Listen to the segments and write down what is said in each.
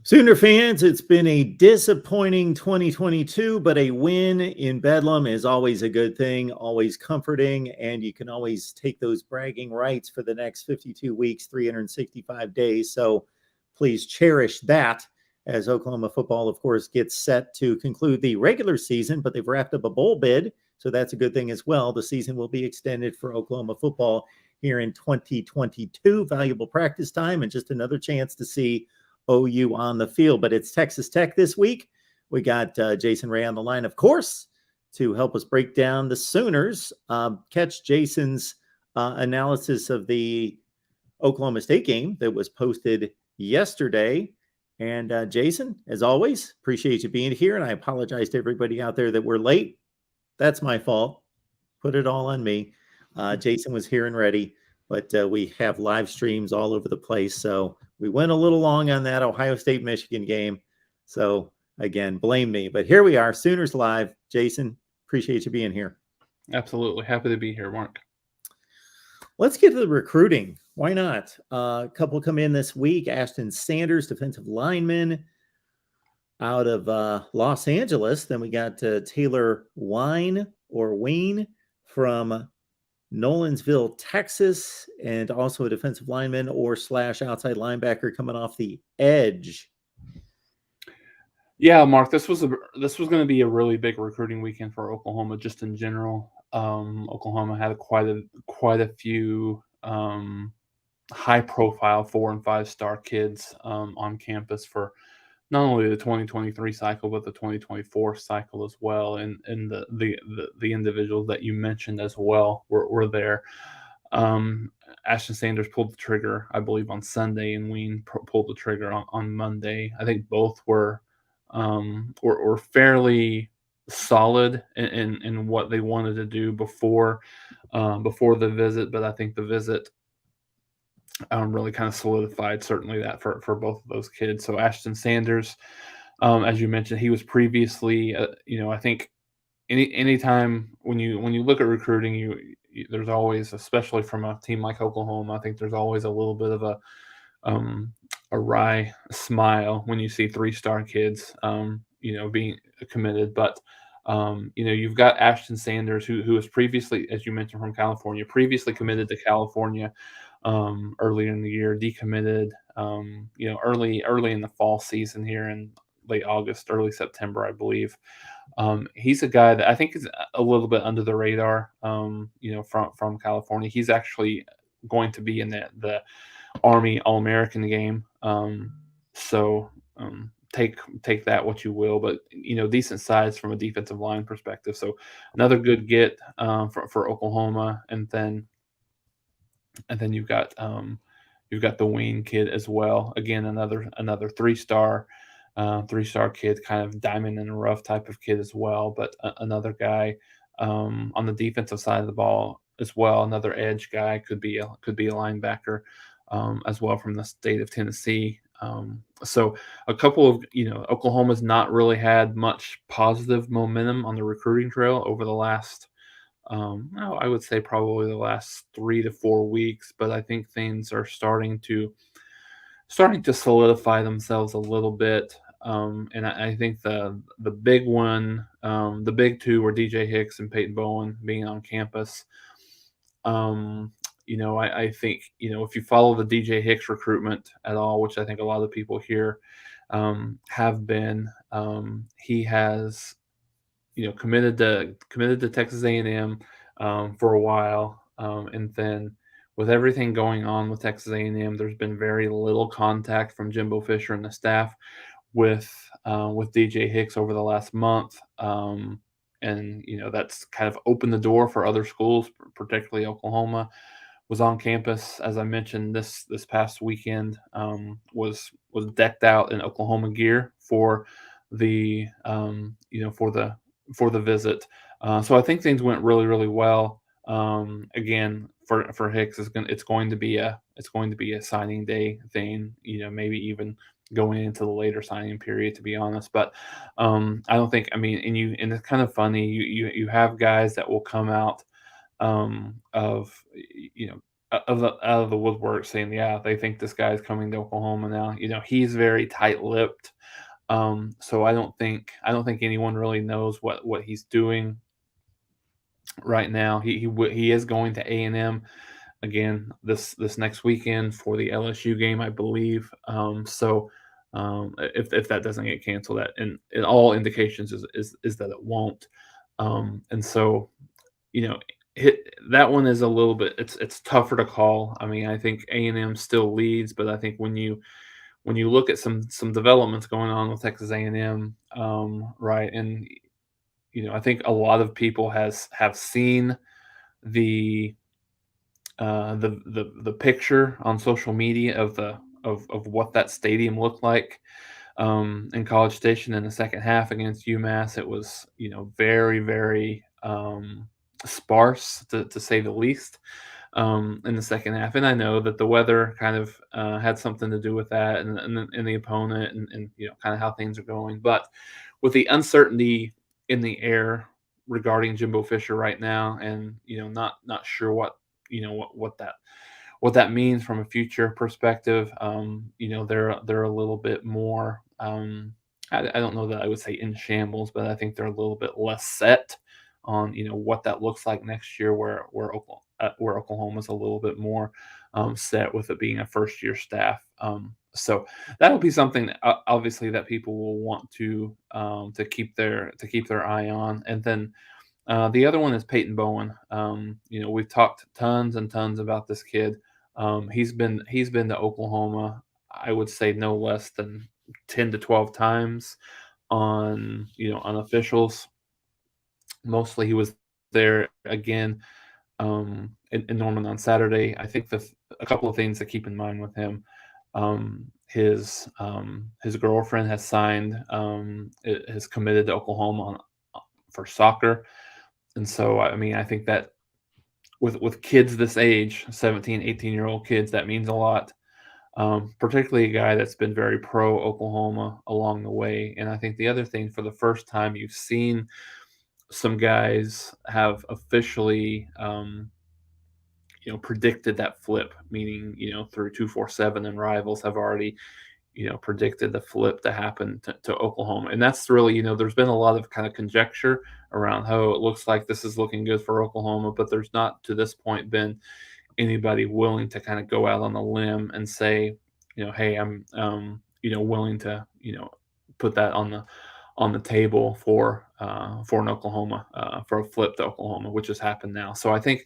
Sooner fans, it's been a disappointing 2022, but a win in Bedlam is always a good thing, always comforting, and you can always take those bragging rights for the next 52 weeks, 365 days. So please cherish that as Oklahoma football, of course, gets set to conclude the regular season, but they've wrapped up a bowl bid. So that's a good thing as well. The season will be extended for Oklahoma football here in 2022. Valuable practice time and just another chance to see OU on the field. But it's Texas Tech this week. We got Jason Ray on the line, of course, to help us break down the Sooners. Catch Jason's analysis of the Oklahoma State game that was posted yesterday. And Jason, as always, appreciate you being here. And I apologize to everybody out there that we're late. That's my fault. Put it all on me. Jason was here and ready, but we have live streams all over the place. So we went a little long on that Ohio State-Michigan game. So, again, blame me. But here we are, Sooners Live. Jason, appreciate you being here. Absolutely. Happy to be here, Mark. Let's get to the recruiting. Why not? A couple come in this week. Ashton Sanders, defensive lineman out of Los Angeles. Then we got Taylor Wine from Nolensville, Texas, and also a defensive lineman or / outside linebacker coming off the edge. Yeah, Mark, this was going to be a really big recruiting weekend for Oklahoma, just in general. Oklahoma had quite a few high-profile 4- and 5-star kids on campus for not only the 2023 cycle but the 2024 cycle as well, and the individuals that you mentioned as well were there. Ashton Sanders pulled the trigger, I believe, on Sunday, and Ween pulled the trigger on Monday. I think both were fairly solid in what they wanted to do before the visit, but I think the visit really kind of solidified certainly that for both of those kids. So Ashton Sanders, as you mentioned, he was previously, I think anytime when you look at recruiting, there's always, especially from a team like Oklahoma, I think there's always a little bit of a wry smile when you see 3-star kids, being committed. But you've got Ashton Sanders, who was previously, as you mentioned, from California, previously committed to California earlier in the year, decommitted, early in the fall season here in late August, early September, I believe. He's a guy that I think is a little bit under the radar, from California. He's actually going to be in the Army All-American game. So take that what you will, but decent size from a defensive line perspective. So another good get for Oklahoma, and then you've got the Wayne kid as well. Again, another 3-star kid, kind of diamond in the rough type of kid as well. But another guy on the defensive side of the ball as well. Another edge guy, could be a linebacker as well from the state of Tennessee. So a couple of, Oklahoma's not really had much positive momentum on the recruiting trail over the last, I would say probably the last 3 to 4 weeks, but I think things are starting to solidify themselves a little bit. And I think the big one, the big two were DJ Hicks and Peyton Bowen being on campus. I think, if you follow the DJ Hicks recruitment at all, which I think a lot of people here have been, he has, committed to Texas A&M for a while, and then with everything going on with Texas A&M, there's been very little contact from Jimbo Fisher and the staff with DJ Hicks over the last month. And that's kind of opened the door for other schools, particularly Oklahoma. Was on campus, as I mentioned, this past weekend. Was decked out in Oklahoma gear for the for the visit. So I think things went really, really well. Again, for Hicks, it's going to be a signing day thing. Maybe even going into the later signing period, to be honest. But I don't think. I mean, and it's kind of funny. You have guys that will come out of out of the woodwork saying, yeah, they think this guy's coming to Oklahoma now. He's very tight-lipped. So I don't think anyone really knows what he's doing right now. He is going to A&M again this next weekend for the LSU game, I believe. If that doesn't get canceled, that and all indications is that it won't. And so you know, that one is a little bit, it's tougher to call. I mean, I think A&M still leads, but I think when you look at some developments going on with Texas A&M, right, and I think a lot of people have seen the the picture on social media of what that stadium looked like in College Station in the second half against UMass. It was very very sparse to say the least in the second half. And I know that the weather kind of had something to do with that, and the opponent, and kind of how things are going. But with the uncertainty in the air regarding Jimbo Fisher right now, and not sure what that means from a future perspective. They're a little bit more. I don't know that I would say in shambles, but I think they're a little bit less set on what that looks like next year, where Oklahoma's a little bit more set with it being a first year staff. So that'll be something that, obviously, that people will want to keep their eye on. And then the other one is Peyton Bowen. We've talked tons and tons about this kid. He's been to Oklahoma, I would say no less than 10 to 12 times on officials. Mostly he was there again in Norman on Saturday. I think a couple of things to keep in mind with him. His girlfriend has signed, has committed to Oklahoma for soccer. And so, I mean, I think that with kids this age, 17, 18-year-old kids, that means a lot. Particularly a guy that's been very pro Oklahoma along the way. And I think the other thing, for the first time, you've seen some guys have officially, predicted that flip, meaning, through 247 and Rivals have already, predicted the flip to happen to Oklahoma. And that's really, there's been a lot of kind of conjecture around how it looks like this is looking good for Oklahoma, but there's not to this point been anybody willing to kind of go out on a limb and say, hey, I'm, willing to, put that on the table for an Oklahoma, for a flip to Oklahoma, which has happened now. So I think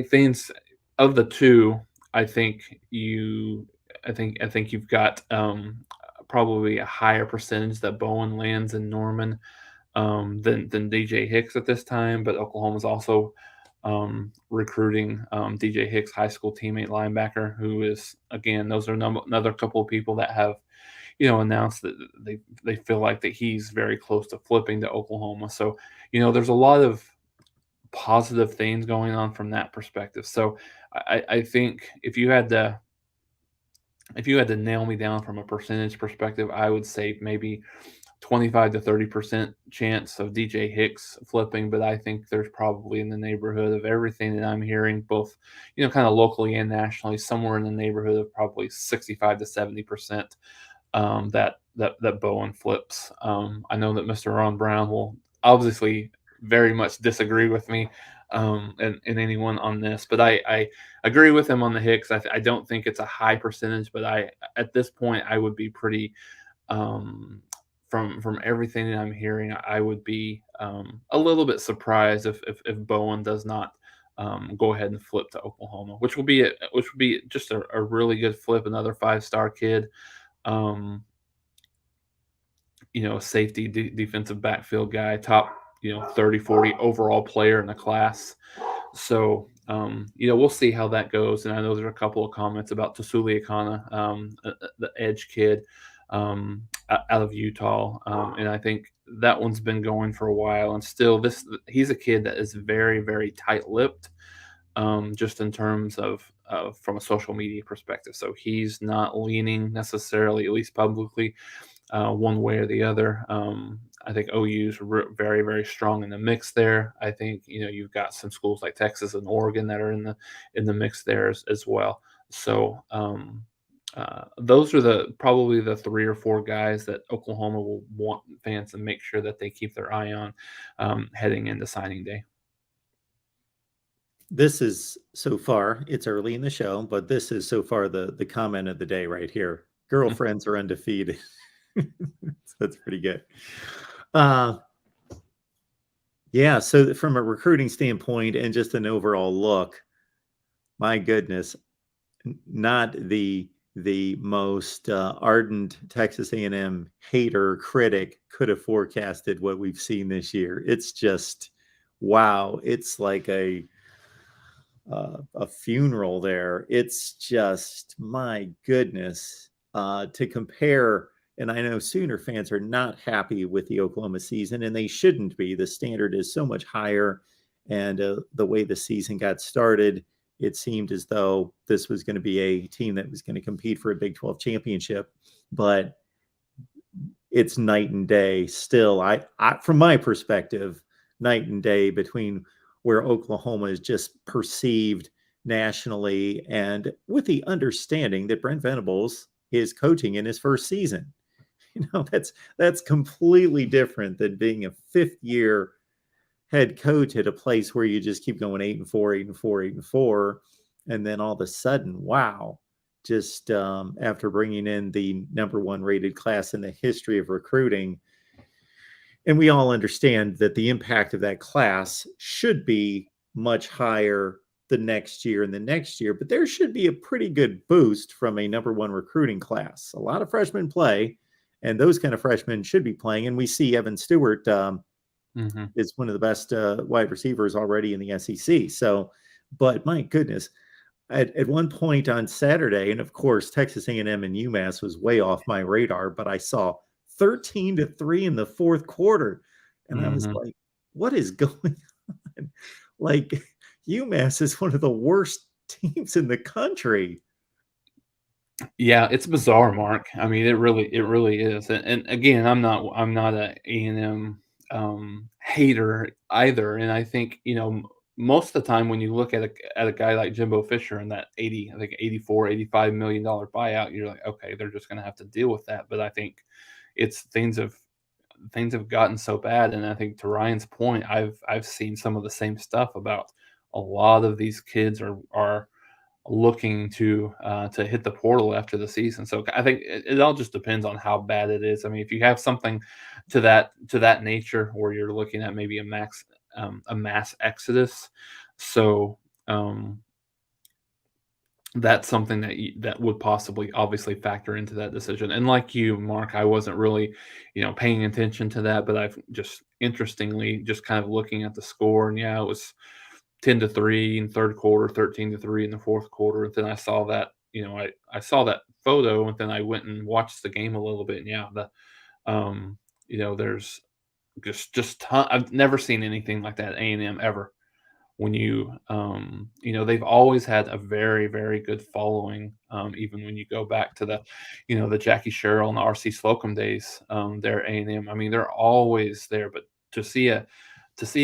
things of the two, I think you've got probably a higher percentage that Bowen lands in Norman than DJ Hicks at this time. But Oklahoma's also recruiting DJ Hicks' high school teammate linebacker, who is, again, those are another couple of people that have announced that they feel like that he's very close to flipping to Oklahoma. So there's a lot of positive things going on from that perspective. So I think if you had to nail me down from a percentage perspective, I would say maybe 25 to 30% chance of DJ Hicks flipping, but I think there's probably, in the neighborhood of everything that I'm hearing, both kind of locally and nationally, somewhere in the neighborhood of probably 65 to 70% that Bowen flips. I know that Mr. Ron Brown will obviously very much disagree with me and anyone on this, but I agree with him on the Hicks. I don't think it's a high percentage, but at this point I would be pretty from everything that I'm hearing, I would be a little bit surprised if Bowen does not go ahead and flip to Oklahoma, which would be just a really good flip, another 5-star kid. Safety, defensive backfield guy, top 30, 40 overall player in the class. So we'll see how that goes. And I know there are a couple of comments about Tasuli Akana, the edge kid out of Utah, and I think that one's been going for a while. And still, he's a kid that is very, very tight-lipped, just in terms of from a social media perspective. So he's not leaning necessarily, at least publicly, one way or the other. I think OU's very, very strong in the mix there. I think you've got some schools like Texas and Oregon that are in the mix there as well. So those are probably the 3 or 4 guys that Oklahoma will want fans to make sure that they keep their eye on heading into signing day. This is so far, it's early in the show, but this is so far the comment of the day right here. Girlfriends are undefeated. So that's pretty good. Yeah, so from a recruiting standpoint and just an overall look, my goodness, not the most ardent Texas A&M hater critic could have forecasted what we've seen this year. It's just wow. It's like a funeral there. It's just my goodness to compare. And I know Sooner fans are not happy with the Oklahoma season, and they shouldn't be. The standard is so much higher, and the way the season got started, it seemed as though this was going to be a team that was going to compete for a Big 12 championship. But it's night and day still. I from my perspective, night and day between where Oklahoma is just perceived nationally, and with the understanding that Brent Venables is coaching in his first season. That's completely different than being a fifth year head coach at a place where you just keep going 8-4, 8-4, 8-4, and then all of a sudden, wow, just after bringing in the #1 rated class in the history of recruiting. And we all understand that the impact of that class should be much higher the next year and the next year, but there should be a pretty good boost from a #1 recruiting class. A lot of freshmen play, and those kind of freshmen should be playing. And we see Evan Stewart is one of the best wide receivers already in the SEC. So, but my goodness, at one point on Saturday, and of course, Texas A&M and UMass was way off my radar, but I saw 13-3 in the fourth quarter. And I was Mm-hmm. like, what is going on? Like, UMass is one of the worst teams in the country. Yeah, it's bizarre, Mark. I mean, it really is. And again, I'm not a A&M hater either. And I think most of the time when you look at a guy like Jimbo Fisher and that 84, 85 million dollar buyout, you're like, okay, they're just going to have to deal with that. But I think it's things have gotten so bad, and I think to Ryan's point, I've seen some of the same stuff about a lot of these kids are looking to hit the portal after the season. So I think it all just depends on how bad it is. I mean, if you have something to that nature where you're looking at maybe a mass exodus, so that's something that would possibly obviously factor into that decision. And like you, Mark, I wasn't really paying attention to that, but I've just interestingly just kind of looking at the score, and yeah, it was 10-3 in third quarter, 13-3 in the fourth quarter. And then I saw that, I saw that photo, and then I went and watched the game a little bit. And yeah, there's just I've never seen anything like that at A&M ever. When they've always had a very, very good following. Even when you go back to the Jackie Sherrill and the R.C. Slocum days, they're A&M. I mean, they're always there. But to see a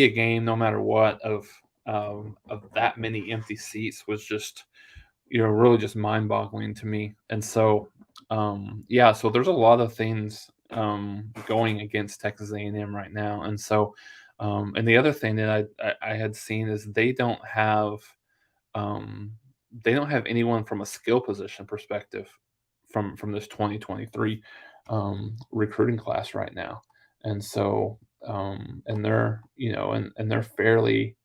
game, no matter what, of that many empty seats was just really just mind-boggling to me. And so yeah, so there's a lot of things going against Texas A&M right now. And so and the other thing that I had seen is um, they don't have anyone from a skill position perspective from this 2023 recruiting class right now. And so and they're fairly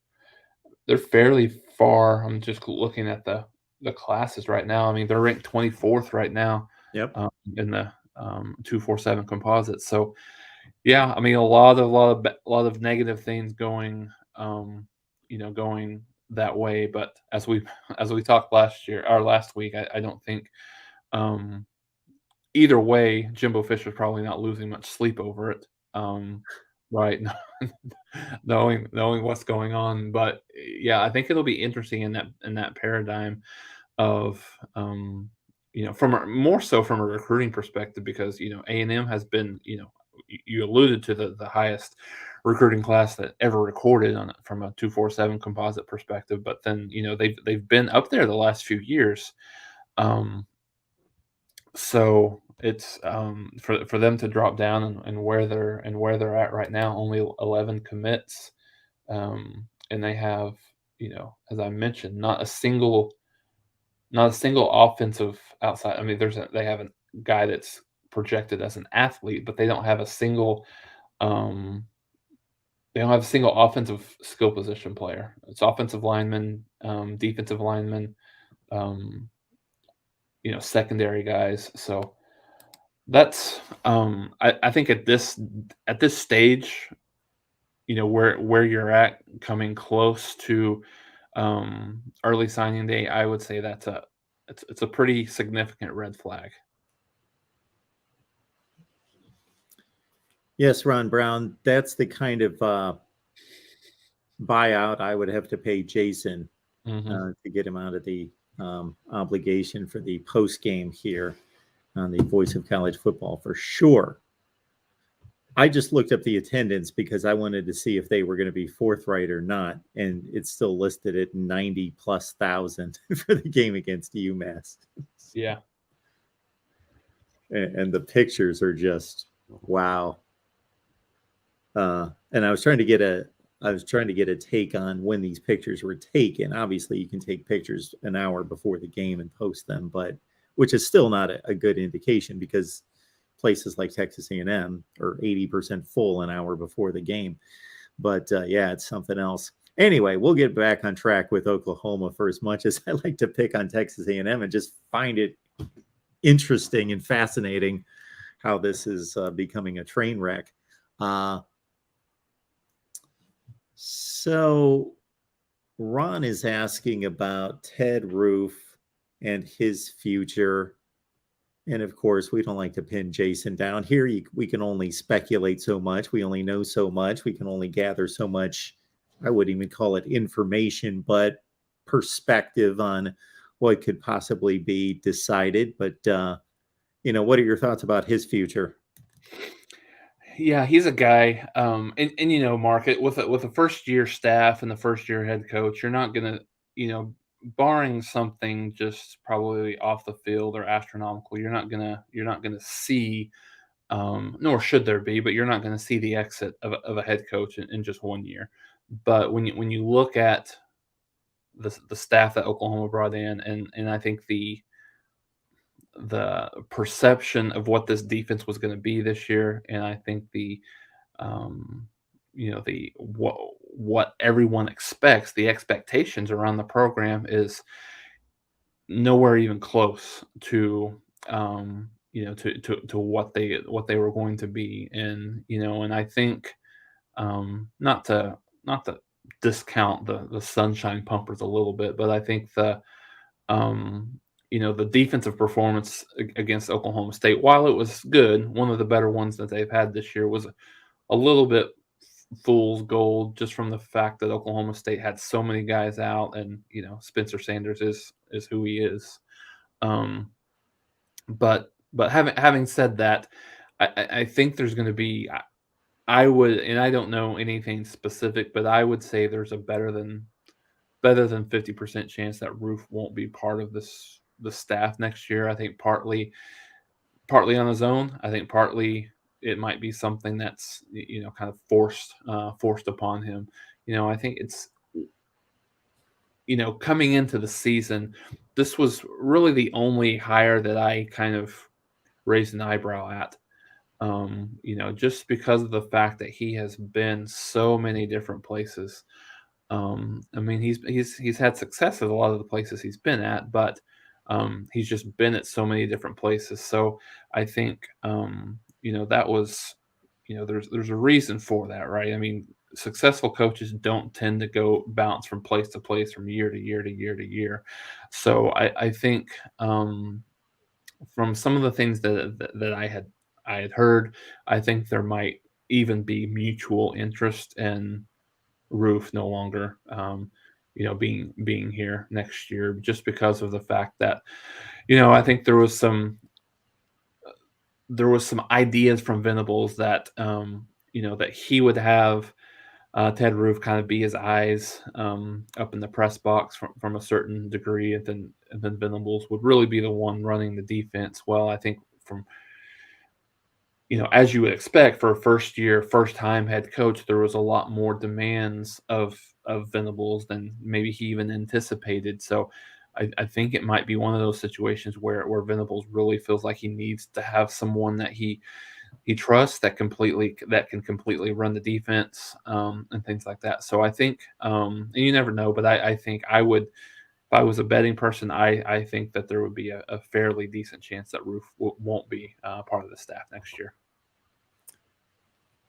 far. I'm just looking at the classes right now. I mean, they're ranked 24th right now Yep. in the 247 composite. So yeah, I mean, a lot of negative things going that way. But as we talked last week, I don't think um, either way, Jimbo Fisher's probably not losing much sleep over it. Right. Knowing what's going on. But yeah, I think it'll be interesting in that paradigm of more so from a recruiting perspective, because A&M has been you alluded to the highest recruiting class that ever recorded on from a 247 composite perspective. But then they've been up there the last few years. So it's for them to drop down and where they're at right now, only 11 commits, and they have, as I mentioned, not a single offensive outside. I mean, they have a guy that's projected as an athlete, but um, they don't have a single offensive skill position player. It's offensive linemen, defensive linemen, um, secondary guys. So that's I think at this stage, where you're at, coming close to early signing day, I would say it's a pretty significant red flag. Yes, Ron Brown, that's the kind of buyout I would have to pay Jason Mm-hmm. to get him out of the obligation for the post game here on the Voice of College Football for sure. I just looked up the attendance because I wanted to see if they were going to be forthright or not, and it's still listed at 90,000+ for the game against UMass. Yeah. And the pictures are just wow. And I was trying to get a take on when these pictures were taken. Obviously, you can take pictures an hour before the game and post them, but which is still not a good indication because places like Texas A&M are 80% full an hour before the game. But yeah, it's something else. Anyway, we'll get back on track with Oklahoma. For as much as I like to pick on Texas A&M and just find it interesting and fascinating how this is becoming a train wreck. So Ron is asking about Ted Roof and his future. And of course, we don't like to pin Jason down here. We can only speculate so much. We only know so much. We can only gather so much. I wouldn't even call it information, but perspective on what could possibly be decided. But, what are your thoughts about his future? Yeah, he's a guy, and Mark, with a first year staff and the first year head coach, you're not gonna, barring something just probably off the field or astronomical, you're not gonna see, nor should there be, but you're not gonna see the exit of a head coach in just 1 year. But when you look at the staff that Oklahoma brought in, and I think the perception of what this defense was going to be this year, and I think um, the what everyone expects, the expectations around the program is nowhere even close to to what they were going to be, and I think not to discount the sunshine pumpers a little bit, but I think the defensive performance against Oklahoma State, while it was good, one of the better ones that they've had this year, was a little bit fool's gold just from the fact that Oklahoma State had so many guys out, and Spencer Sanders is who he is. Um, but having said that, I think there's going to be. I would, and I don't know anything specific, but I would say there's a better than 50% chance that Roof won't be part of the staff next year. I think partly on his own. I think partly it might be something that's kind of forced upon him. I think it's coming into the season, this was really the only hire that I kind of raised an eyebrow at. Just because of the fact that he has been so many different places. I mean, he's had success at a lot of the places he's been at, but he's just been at so many different places. So I think that was there's a reason for that, right? I mean, successful coaches don't tend to go bounce from place to place, from year to year to year to year. So I think from some of the things that I had heard, I think there might even be mutual interest in Roof no longer, being here next year, just because of the fact that, I think there was there was some ideas from Venables that that he would have Ted Roof kind of be his eyes up in the press box from a certain degree, and then Venables would really be the one running the defense. Well, I think from as you would expect for a first year, first time head coach, there was a lot more demands of Venables than maybe he even anticipated. So I think it might be one of those situations where Venables really feels like he needs to have someone that he trusts that can completely run the defense and things like that. So I think and you never know, but I think I would if I was a betting person, I think that there would be a fairly decent chance that Roof won't be part of the staff next year.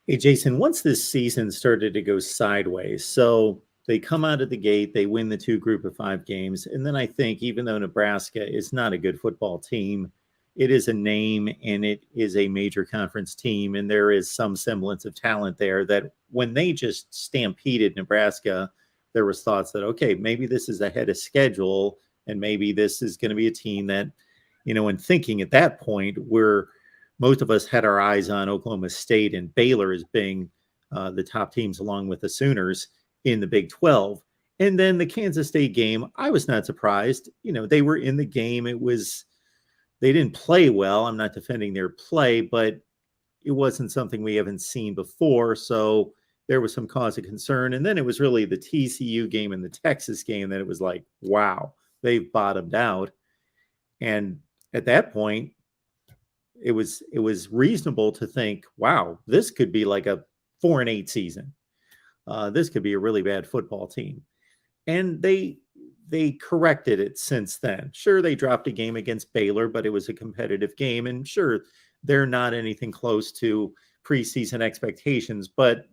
Hey, Jason, once this season started to go sideways, so they come out of the gate, they win the two group of five games. And then I think, even though Nebraska is not a good football team, it is a name and it is a major conference team. And there is some semblance of talent there that when they just stampeded Nebraska, there was thoughts that, okay, maybe this is ahead of schedule. And maybe this is going to be a team that, and thinking at that point, most of us had our eyes on Oklahoma State and Baylor as being the top teams, along with the Sooners in the Big 12. And then the Kansas State game, I was not surprised. They were in the game. They didn't play well. I'm not defending their play, but it wasn't something we haven't seen before. So there was some cause of concern. And then it was really the TCU game and the Texas game that it was like, wow, they've bottomed out. And at that point, it was reasonable to think, wow, this could be like a 4-8 season. This could be a really bad football team. And they corrected it since then. Sure, they dropped a game against Baylor, but it was a competitive game. And sure, they're not anything close to preseason expectations, but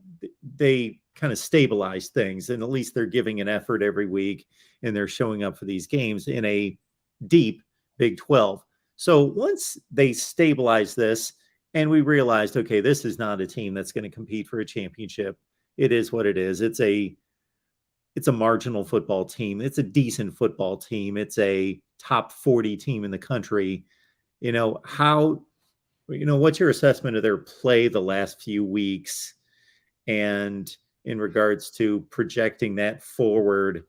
they kind of stabilized things. And at least they're giving an effort every week, and they're showing up for these games in a deep Big 12. So once they stabilized this and we realized, okay, this is not a team that's going to compete for a championship. It is what it is. It's a marginal football team. It's a decent football team. It's a top 40 team in the country. What's your assessment of their play the last few weeks, and in regards to projecting that forward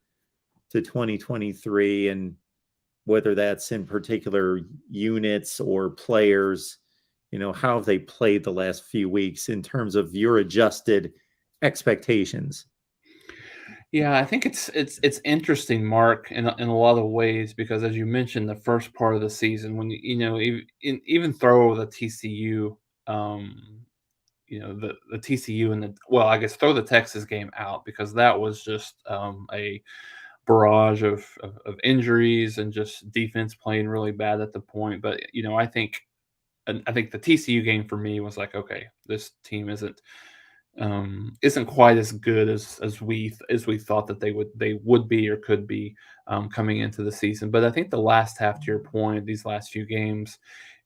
to 2023, and whether that's in particular units or players, how have they played the last few weeks in terms of your adjusted expectations? Yeah, I think it's interesting, Mark, in a lot of ways because as you mentioned, the first part of the season when even throw the TCU, the TCU and I guess throw the Texas game out because that was just a barrage of injuries and just defense playing really bad at the point. But I think the TCU game for me was like, okay, this team isn't quite as good as we thought that they would be or could be coming into the season. But I think the last half, to your point, these last few games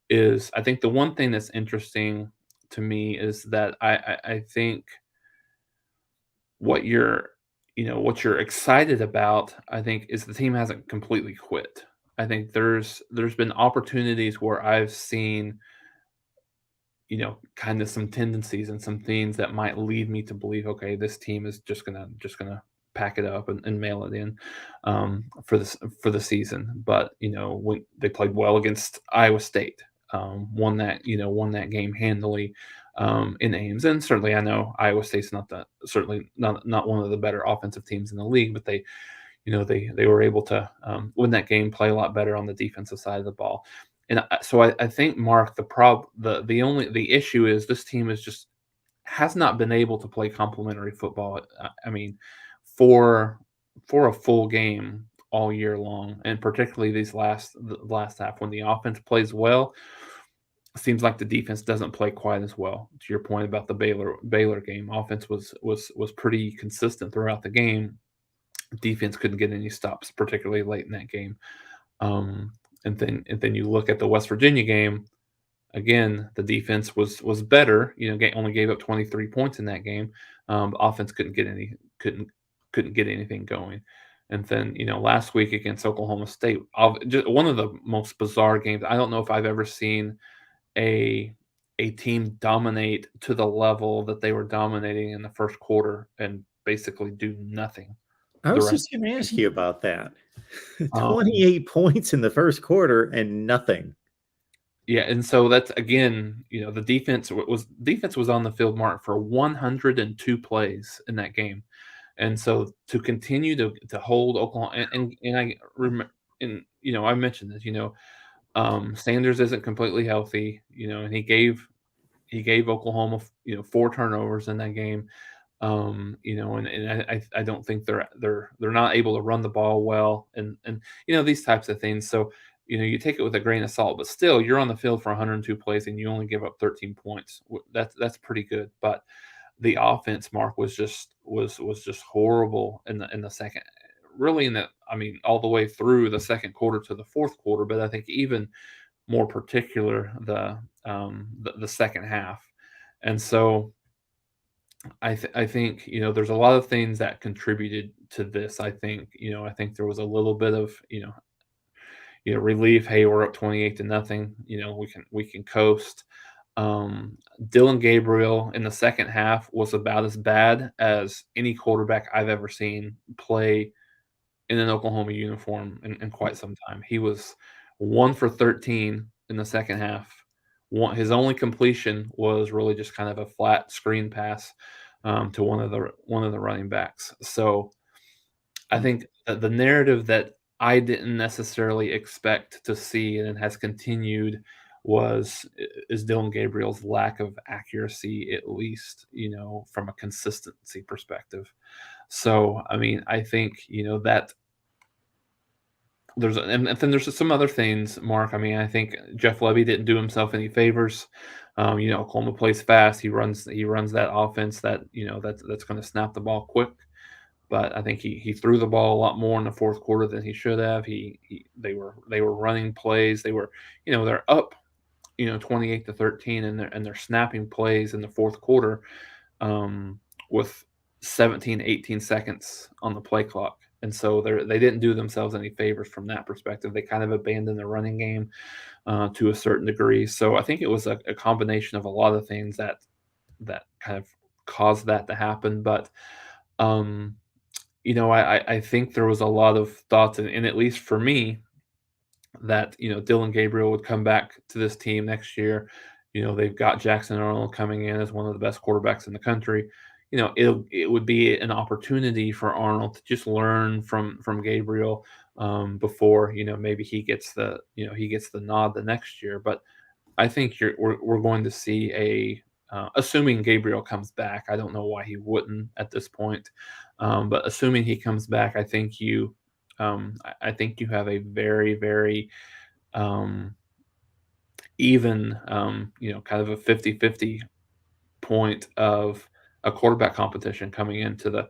is I think the one thing that's interesting to me is that I think what you're excited about, I think, is the team hasn't completely quit. I think there's been opportunities where I've seen kind of some tendencies and some things that might lead me to believe, okay, this team is just gonna pack it up and mail it in for the season. But when they played well against Iowa State, won that game handily in Ames, and certainly I know Iowa State's certainly not one of the better offensive teams in the league, but they were able to win that game, play a lot better on the defensive side of the ball. And so I think Mark, the issue is this team has not been able to play complementary football. I mean, for a full game all year long, and particularly the last half when the offense plays well, seems like the defense doesn't play quite as well. To your point about the Baylor game, offense was pretty consistent throughout the game. Defense couldn't get any stops, particularly late in that game. And then you look at the West Virginia game. Again, the defense was better. Only gave up 23 points in that game. Offense couldn't get anything going. And then last week against Oklahoma State, just one of the most bizarre games. I don't know if I've ever seen a team dominate to the level that they were dominating in the first quarter and basically do nothing I the was rest just of going to the ask you about that. game. 28 points in the first quarter and nothing. Yeah, and so that's again, the defense was on the field, Mark, for 102 plays in that game, and so to continue to hold Oklahoma, and I remember, and I mentioned this, Sanders isn't completely healthy, and he gave Oklahoma, 4 turnovers in that game. And I don't think they're not able to run the ball well, and these types of things. So you take it with a grain of salt, but still, you're on the field for 102 plays and you only give up 13 points. That's pretty good. But the offense, Mark, was just horrible in the second. Really, all the way through the second quarter to the fourth quarter. But I think even more particular the second half, and so. I think there's a lot of things that contributed to this. I think there was a little bit of relief. Hey, we're up 28-0. We can coast. Dylan Gabriel in the second half was about as bad as any quarterback I've ever seen play in an Oklahoma uniform in quite some time. He was 1 for 13 in the second half. His only completion was really just kind of a flat screen pass to one of the running backs. So I think that the narrative that I didn't necessarily expect to see and it has continued is Dylan Gabriel's lack of accuracy, at least from a consistency perspective. So I think that and then there's some other things, Mark. I think Jeff Lebby didn't do himself any favors. Oklahoma plays fast. He runs that offense that's going to snap the ball quick. But I think he threw the ball a lot more in the fourth quarter than he should have. They were running plays. They're up 28-13 and they're snapping plays in the fourth quarter with 17, 18 seconds on the play clock. And so they didn't do themselves any favors from that perspective. They kind of abandoned the running game to a certain degree. So I think it was a combination of a lot of things that kind of caused that to happen. But I think there was a lot of thoughts, and at least for me, that Dylan Gabriel would come back to this team next year. They've got Jackson Arnold coming in as one of the best quarterbacks in the country. It would be an opportunity for Arnold to just learn from Gabriel before maybe he gets the nod the next year. But I think we're going to see assuming Gabriel comes back. I don't know why he wouldn't at this point, but assuming he comes back, I think you have a very, very even, kind of a 50-50 point of a quarterback competition coming into the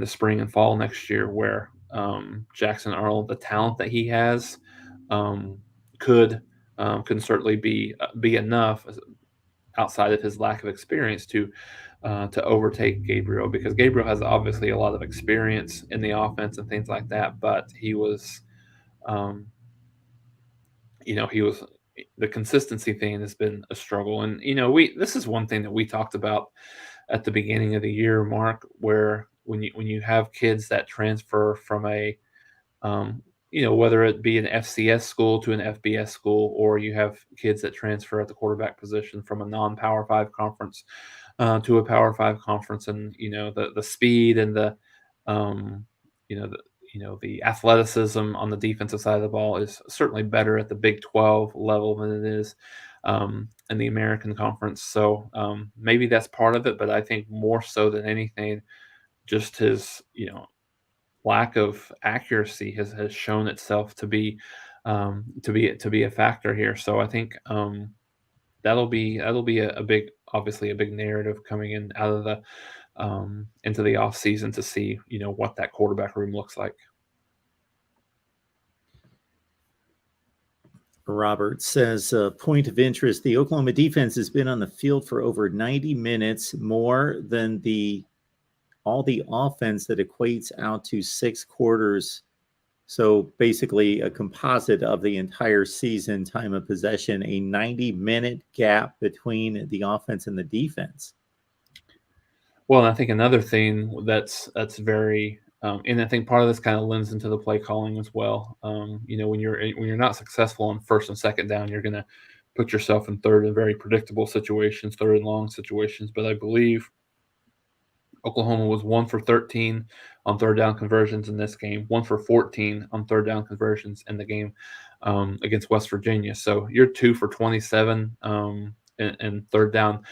spring and fall next year, where Jackson Arnold, the talent that he has, could can certainly be enough outside of his lack of experience to overtake Gabriel, because Gabriel has obviously a lot of experience in the offense and things like that, but he was the consistency thing has been a struggle. And this is one thing that we talked about at the beginning of the year, Mark, where when you have kids that transfer from a whether it be an FCS school to an FBS school, or you have kids that transfer at the quarterback position from a non-Power 5 conference to a Power 5 conference, and the speed and um, the athleticism on the defensive side of the ball is certainly better at the Big 12 level than it is in the American Conference. So maybe that's part of it, but I think more so than anything, just his lack of accuracy has shown itself to be a factor here. So I think that'll be a big, obviously a big narrative coming in out of the into the off season to see what that quarterback room looks like. Robert says, point of interest, the Oklahoma defense has been on the field for over 90 minutes, more than all the offense that equates out to 6 quarters So basically, a composite of the entire season time of possession, a 90-minute gap between the offense and the defense. Well, and I think another thing that's very, and I think part of this kind of lends into the play calling as well. When you're not successful on first and second down, you're going to put yourself in third and very predictable situations, third and long situations. But I believe Oklahoma was 1 for 13 on third down conversions in this game, 1 for 14 on third down conversions in the game against West Virginia. So you're 2 for 27 in third down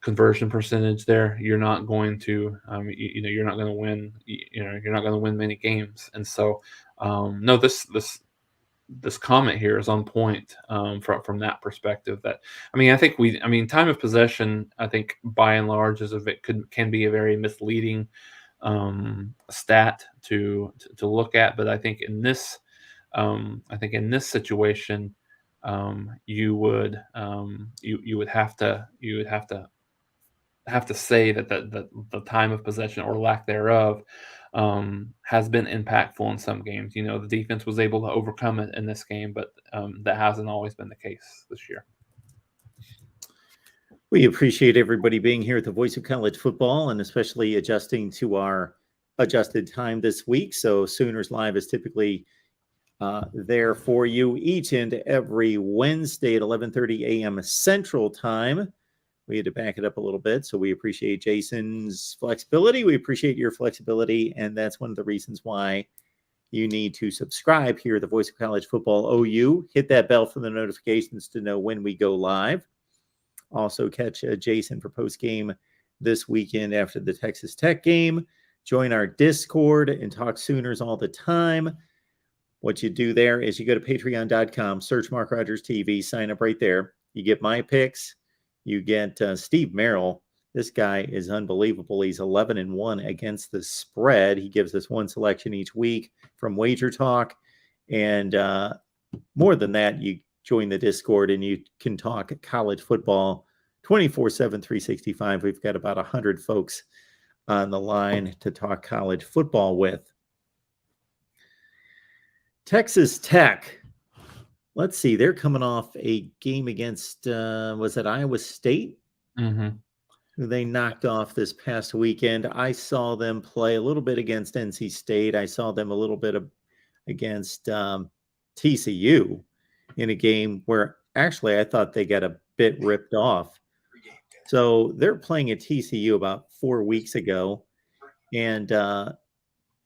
conversion percentage there. You're not going to, you're not going to win. You're not going to win many games. And so, no, this comment here is on point from that perspective. I mean, time of possession, I think by and large can be a very misleading stat to look at. But I think in this situation, you would have to say that the time of possession or lack thereof has been impactful in some games. The defense was able to overcome it in this game, but that hasn't always been the case this year. We appreciate everybody being here at the Voice of College Football, and especially adjusting to our adjusted time this week. So Sooners Live is typically there for you each and every Wednesday at 11:30 a.m. Central Time. We had to back it up a little bit, so we appreciate Jason's flexibility. We appreciate your flexibility, and that's one of the reasons why you need to subscribe here at the Voice of College Football OU. Hit that bell for the notifications to know when we go live. Also catch Jason for post-game this weekend after the Texas Tech game. Join our Discord and talk Sooners all the time. What you do there is you go to patreon.com, search MarkRogersTV, sign up right there. You get my picks. You get Steve Merrill. This guy is unbelievable. He's 11-1 against the spread. He gives us one selection each week from Wager Talk. And more than that, you join the Discord and you can talk college football 24/7, 365. We've got about 100 folks on the line to talk college football with. Texas Tech. Let's see. They're coming off a game against, was it Iowa State? Mm-hmm. Who they knocked off this past weekend. I saw them play a little bit against NC State. I saw them a little bit against TCU in a game where actually I thought they got a bit ripped off. So they're playing at TCU about 4 weeks ago, and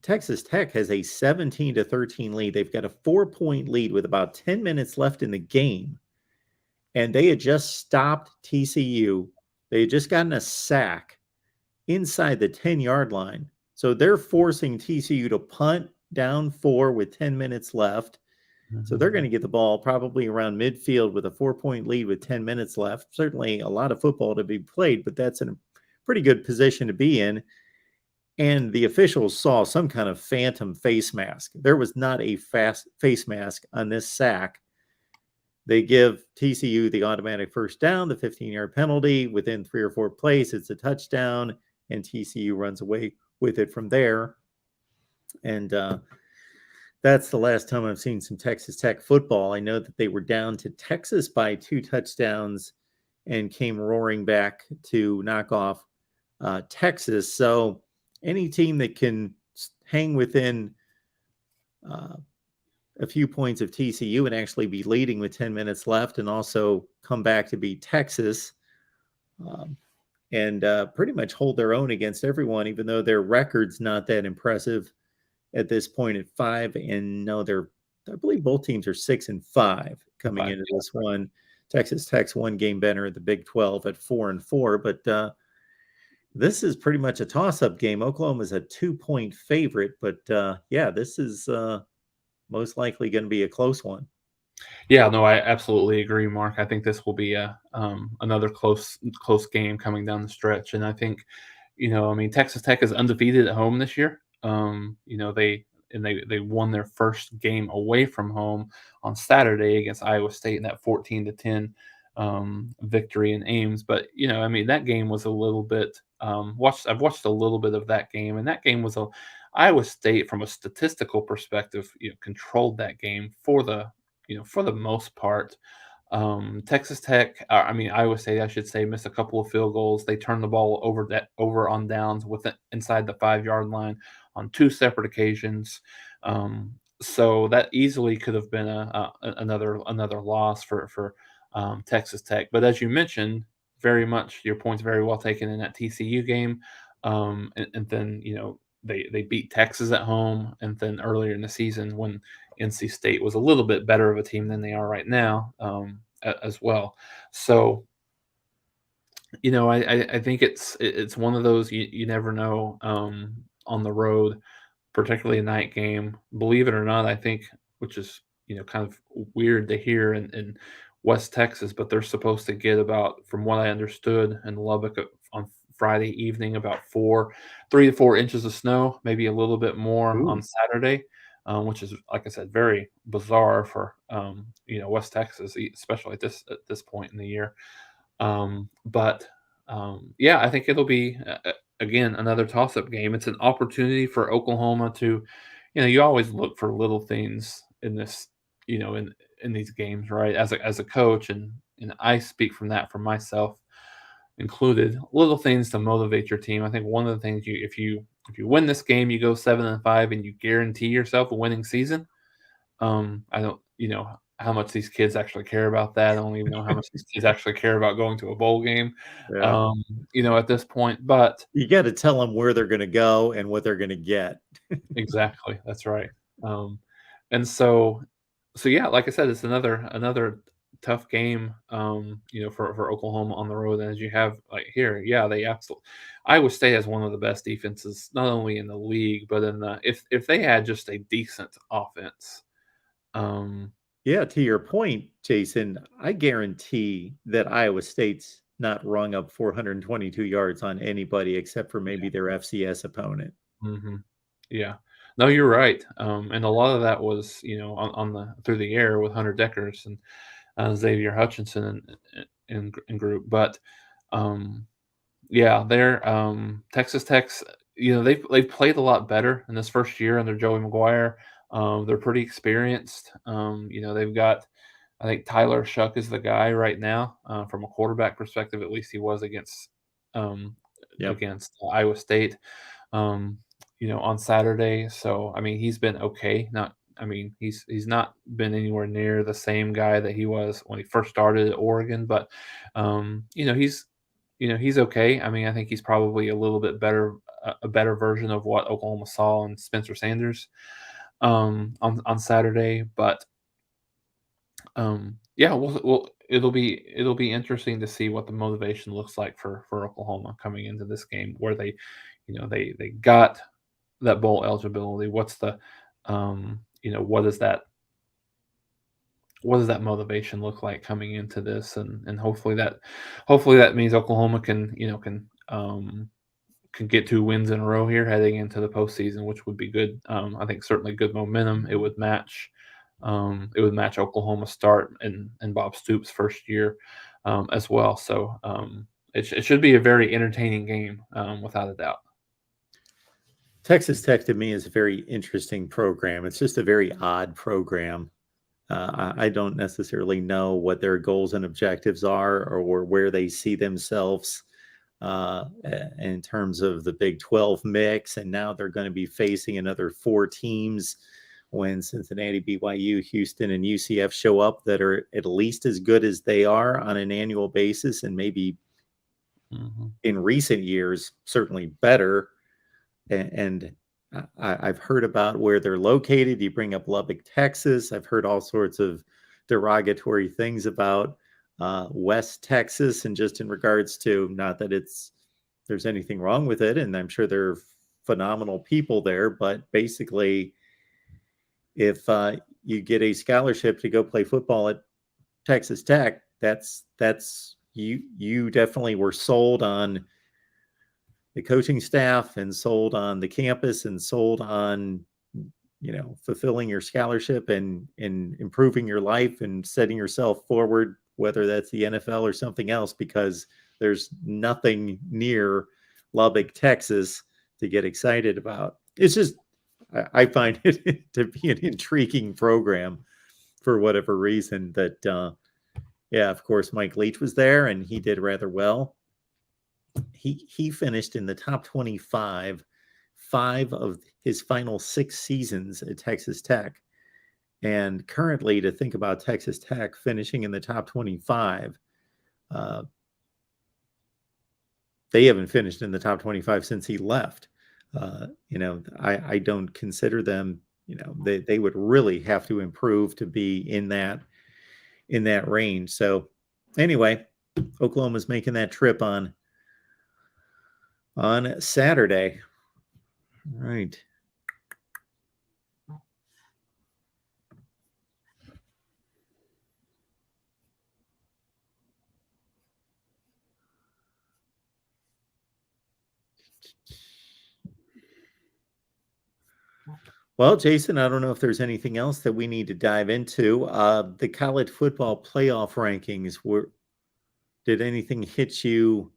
Texas Tech has a 17-13 lead. They've got a 4-point lead with about 10 minutes left in the game, and they had just stopped TCU. They had just gotten a sack inside the 10-yard line. So they're forcing TCU to punt down 4 with 10 minutes left. So they're going to get the ball probably around midfield with a 4-point lead with 10 minutes left. Certainly a lot of football to be played, but that's in a pretty good position to be in. And the officials saw some kind of phantom face mask. There was not a fast face mask on this sack. They give TCU the automatic first down, the 15-yard penalty. Within 3 or 4 plays, it's a touchdown, and TCU runs away with it from there. And that's the last time I've seen some Texas Tech football. I know that they were down to Texas by 2 touchdowns and came roaring back to knock off Texas. So any team that can hang within a few points of TCU and actually be leading with 10 minutes left and also come back to beat Texas and pretty much hold their own against everyone, even though their record's not that impressive at this point at 5. And no, I believe both teams are 6-5 coming into this one. Texas Tech's 1 game better at the Big 12 at 4-4, but this is pretty much a toss-up game. Oklahoma's a 2-point favorite, but this is most likely going to be a close one. Yeah, no, I absolutely agree, Mark. I think this will be another close game coming down the stretch, and I think, Texas Tech is undefeated at home this year. They won their first game away from home on Saturday against Iowa State in that 14-10 victory in Ames. But that game was a little bit. I've watched a little bit of that game, and that game was Iowa State, from a statistical perspective, controlled that game for the most part. Texas Tech, I mean Iowa State, I should say, missed a couple of field goals. They turned the ball over on downs inside the 5-yard line on 2 separate occasions. So that easily could have been another loss for Texas Tech. But as you mentioned, very much your point's very well taken in that TCU game. And then they beat Texas at home, and then earlier in the season when NC State was a little bit better of a team than they are right now, as well. So, I think it's one of those you never know, on the road, particularly a night game. Believe it or not, I think, which is kind of weird to hear in West Texas, but they're supposed to get about, from what I understood, in Lubbock on Friday evening, about 3 to 4 inches of snow, maybe a little bit more Ooh. on Saturday, which is, like I said, very bizarre for West Texas, especially at this point in the year. But yeah, I think it'll be again another toss-up game. It's an opportunity for Oklahoma to, you always look for little things in this, in these games, right? As a coach, and I speak from that for myself included, little things to motivate your team. I think one of the things, if you win this game, you go 7-5, and you guarantee yourself a winning season. I don't, how much these kids actually care about that. I don't even know how much these kids actually care about going to a bowl game, Yeah. at this point. But You got to tell them where they're going to go and what they're going to get. exactly, that's right. And so yeah, like I said, it's another tough game, for Oklahoma on the road. And as you have like here, yeah, they absolutely. Iowa State has one of the best defenses, not only in the league, but if they had just a decent offense. Yeah, to your point, Jason, I guarantee that Iowa State's not rung up 422 yards on anybody except for maybe their FCS opponent. Mhm. Yeah. No, you're right. And a lot of that was, on the through the air with Hunter Deckers and Xavier Hutchinson and group. But yeah, they're Texas Tech's. They've played a lot better in this first year under Joey McGuire. They're pretty experienced. They've got, I think Tyler Shuck is the guy right now, from a quarterback perspective. At least he was um, Yep. against Iowa State, um, on Saturday. So I mean, he's been okay. I mean, he's not been anywhere near the same guy that he was when he first started at Oregon, but he's okay. I mean, I think he's probably a little bit better, a better version of what Oklahoma saw in Spencer Sanders, on Saturday. But yeah, it'll be interesting to see what the motivation looks like for Oklahoma coming into this game, where they got that bowl eligibility. What's the what does that motivation look like coming into this, and hopefully that means Oklahoma can get 2 wins in a row here heading into the postseason, which would be good. I think certainly good momentum. It would match Oklahoma's start and Bob Stoops' first year, as well. So it should be a very entertaining game, without a doubt. Texas Tech to me is a very interesting program. It's just a very odd program. I don't necessarily know what their goals and objectives are or where they see themselves in terms of the Big 12 mix. And now they're going to be facing another 4 teams when Cincinnati, BYU, Houston, and UCF show up that are at least as good as they are on an annual basis, and maybe in recent years, certainly better. And I've heard about where they're located. You bring up Lubbock, Texas. I've heard all sorts of derogatory things about West Texas, and just in regards to, not that there's anything wrong with it, and I'm sure they're phenomenal people there, but basically, if you get a scholarship to go play football at Texas Tech, that's you definitely were sold on the coaching staff and sold on the campus and sold on fulfilling your scholarship and improving your life and setting yourself forward, whether that's the NFL or something else, because there's nothing near Lubbock, Texas to get excited about. It's just I find it to be an intriguing program for whatever reason. That yeah, of course, Mike Leach was there and he did rather well. He finished in the top 25 5 of his final 6 seasons at Texas Tech. And currently, to think about Texas Tech finishing in the top 25, uh, they haven't finished in the top 25 since he left. I don't consider them, they would really have to improve to be in that range. So anyway, Oklahoma's making that trip on Saturday. All right. Well, Jason, I don't know if there's anything else that we need to dive into. The college football playoff rankings did anything hit you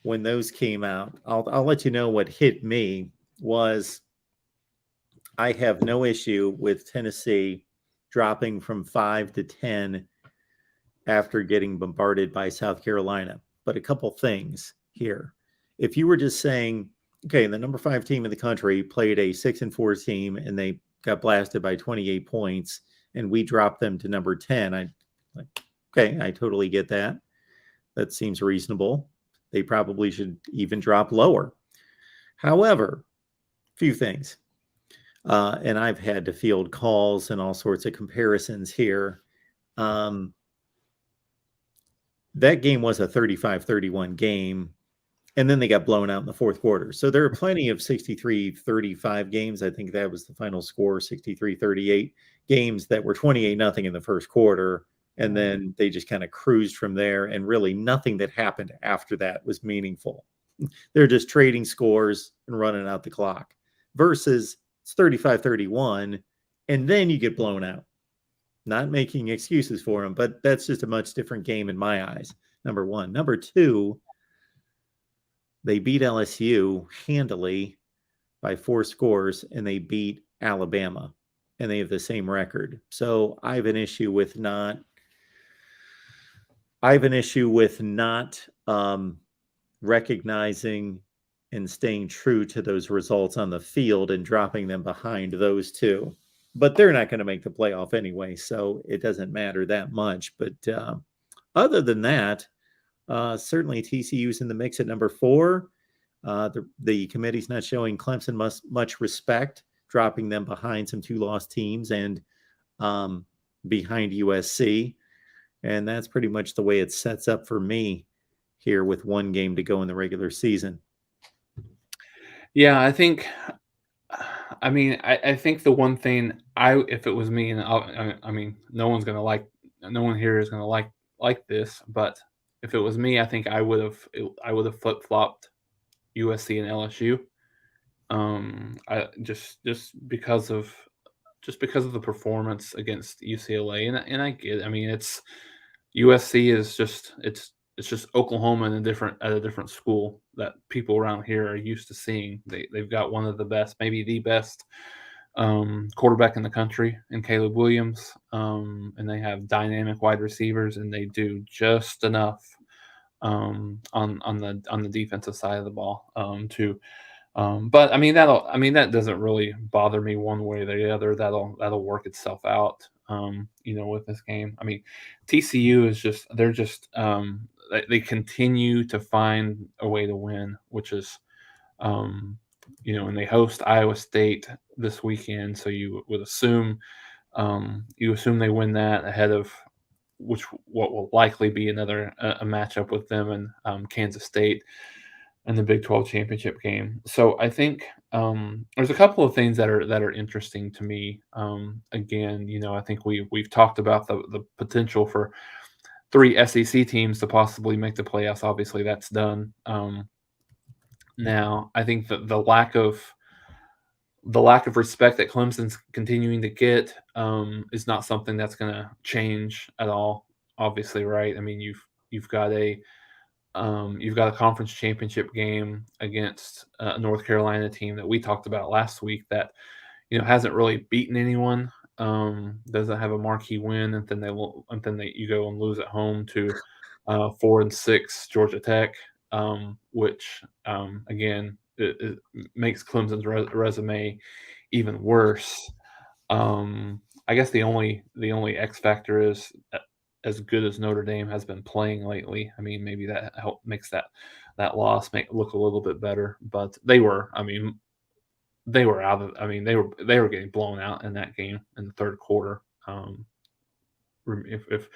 when those came out? I'll let you know what hit me was I have no issue with Tennessee dropping from 5 to 10 after getting bombarded by South Carolina. But a couple things here. If you were just saying, okay, the number 5 team in the country played a 6-4 team and they got blasted by 28 points and we dropped them to number 10, okay, I totally get that. That seems reasonable. They probably should even drop lower. However, few things. And I've had to field calls and all sorts of comparisons here. That game was a 35-31 game, and then they got blown out in the fourth quarter. So there are plenty of 63-35 games. I think that was the final score, 63-38 games that were 28-0 in the first quarter. And then they just kind of cruised from there. And really nothing that happened after that was meaningful. They're just trading scores and running out the clock versus it's 35-31. And then you get blown out. Not making excuses for them, but that's just a much different game in my eyes. Number one. Number two, they beat LSU handily by 4 scores, and they beat Alabama, and they have the same record. So I have an issue with not recognizing and staying true to those results on the field and dropping them behind those two. But they're not going to make the playoff anyway, so it doesn't matter that much. But other than that, certainly TCU's in the mix at number 4. The committee's not showing Clemson much respect, dropping them behind some 2-loss teams and behind USC. And that's pretty much the way it sets up for me here with 1 game to go in the regular season. Yeah, I think the one thing if it was me, and no one here is gonna like this, but if it was me, I think I would have flip flopped USC and LSU. I just because of the performance against UCLA, and I get. It's USC is just Oklahoma at a different school that people around here are used to seeing. They've got one of the best, maybe the best quarterback in the country in Caleb Williams, and they have dynamic wide receivers, and they do just enough on the defensive side of the ball to. But that doesn't really bother me one way or the other. That'll work itself out. With this game. TCU is they continue to find a way to win, which is, and they host Iowa State this weekend. So you would assume, they win that ahead of what will likely be another a matchup with them and Kansas State in the Big 12 championship game. So I think there's a couple of things that are interesting to me. Again, I think we've talked about the potential for 3 SEC teams to possibly make the playoffs. Obviously, that's done. Now, I think that the lack of respect that Clemson's continuing to get is not something that's going to change at all. Obviously, right? You've got You've got a conference championship game against a North Carolina team that we talked about last week that hasn't really beaten anyone. Doesn't have a marquee win, and then you go and lose at home to 4-6 Georgia Tech, which again it makes Clemson's resume even worse. I guess the only X factor is as good as Notre Dame has been playing lately. I mean, maybe that makes that loss look a little bit better, but they were. I mean, they were out of. I mean, they were getting blown out in that game in the third quarter. If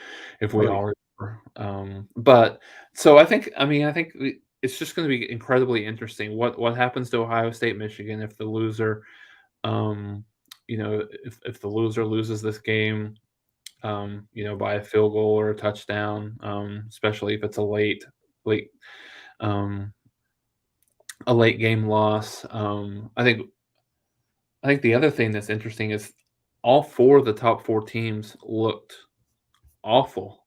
we Oh, yeah. all remember. But so I think it's just going to be incredibly interesting what happens to Ohio State Michigan if the loser if the loser loses this game by a field goal or a touchdown, especially if it's late um, a late game loss. I think the other thing that's interesting is all four of the top four teams looked awful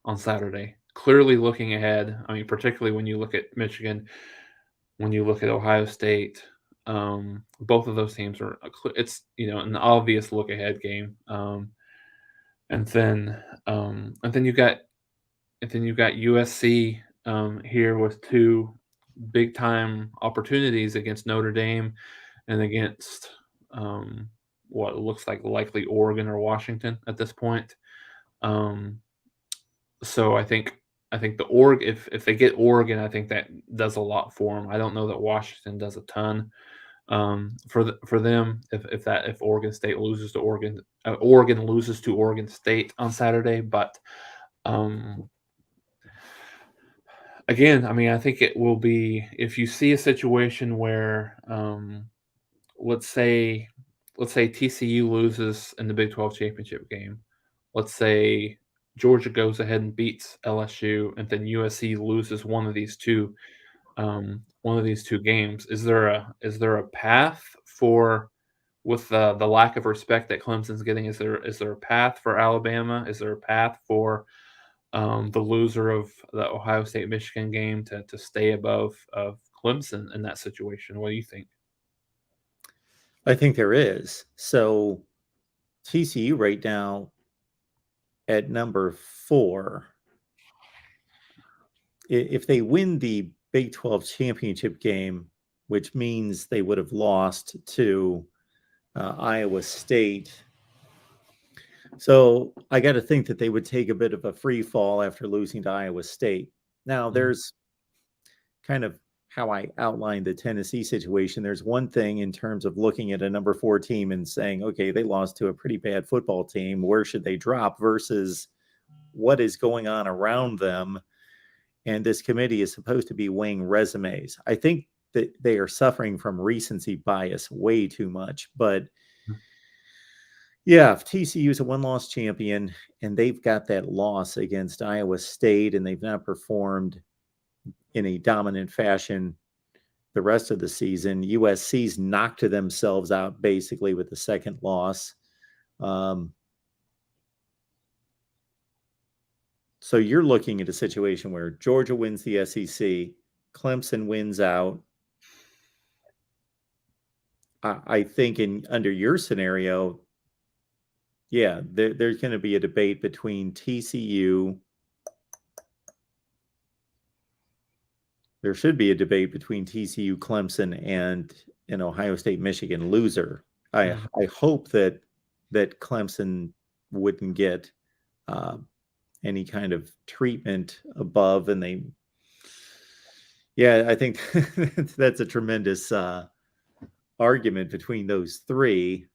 on Saturday. Clearly looking ahead. I mean, particularly when you look at Michigan, when you look at Ohio State, both of those teams are it's an obvious look ahead game. And then you've got USC here with two big time opportunities against Notre Dame and against what looks like likely Oregon or Washington at this point. So I think the if they get Oregon, I think that does a lot for them. I don't know that Washington does a ton for them if Oregon State loses to Oregon loses to Oregon State on Saturday, but again, I mean, I think it will be if you see a situation where let's say TCU loses in the Big 12 championship game. Let's say Georgia goes ahead and beats LSU, and then USC loses one of these two games. Is there a path for with the lack of respect that Clemson's getting? Is there a path for Alabama? Is there a path for the loser of the Ohio State Michigan game to stay above of Clemson in that situation? What do you think? I think there is. So TCU right now at number 4. If they win the Big 12 championship game, which means they would have lost to Iowa State. So I got to think that they would take a bit of a free fall after losing to Iowa State. Now, there's kind of how I outlined the Tennessee situation. There's one thing in terms of looking at a number 4 team and saying, okay, they lost to a pretty bad football team. Where should they drop versus what is going on around them? And this committee is supposed to be weighing resumes. I think that they are suffering from recency bias way too much. But yeah, if TCU is a one-loss champion and they've got that loss against Iowa State and they've not performed in a dominant fashion the rest of the season, USC's knocked themselves out basically with the second loss. So you're looking at a situation where Georgia wins the SEC, Clemson wins out. I think under your scenario, yeah, there's going to be a debate between TCU. There should be a debate between TCU, Clemson, and an Ohio State, Michigan loser. I hope that Clemson wouldn't get any kind of treatment above, and I think that's a tremendous argument between those three.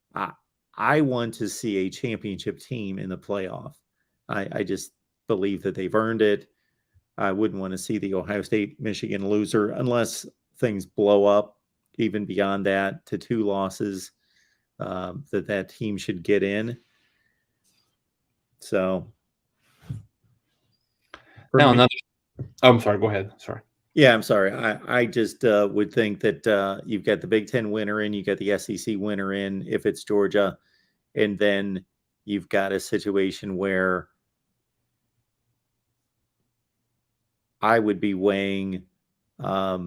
I want to see a championship team in the playoff. I just believe that they've earned it. I wouldn't want to see the Ohio State Michigan loser unless things blow up even beyond that to 2 losses, that team should get in. So now I'm sorry, go ahead. Sorry. Yeah, I'm sorry. I just would think that you've got the Big Ten winner in, you got the SEC winner in if it's Georgia, and then you've got a situation where I would be weighing. I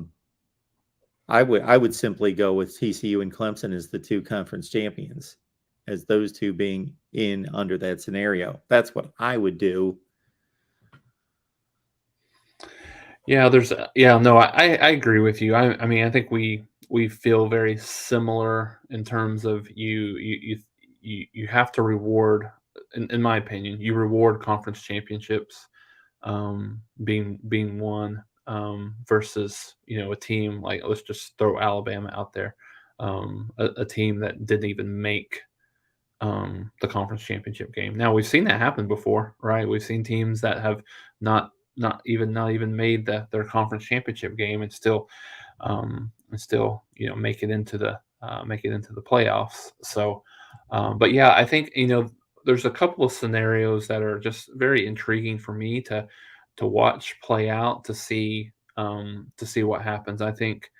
would simply go with TCU and Clemson as the two conference champions, as those two being in under that scenario. That's what I would do. Yeah, no, I agree with you. I mean, I think we feel very similar in terms of you have to reward, in my opinion, you reward conference championships, being won, versus a team like, let's just throw Alabama out there, a team that didn't even make the conference championship game. Now we've seen that happen before, right? We've seen teams that have not even made their conference championship game and still make it into the playoffs. So, but yeah, I think there's a couple of scenarios that are just very intriguing for me to watch play out to see what happens. I think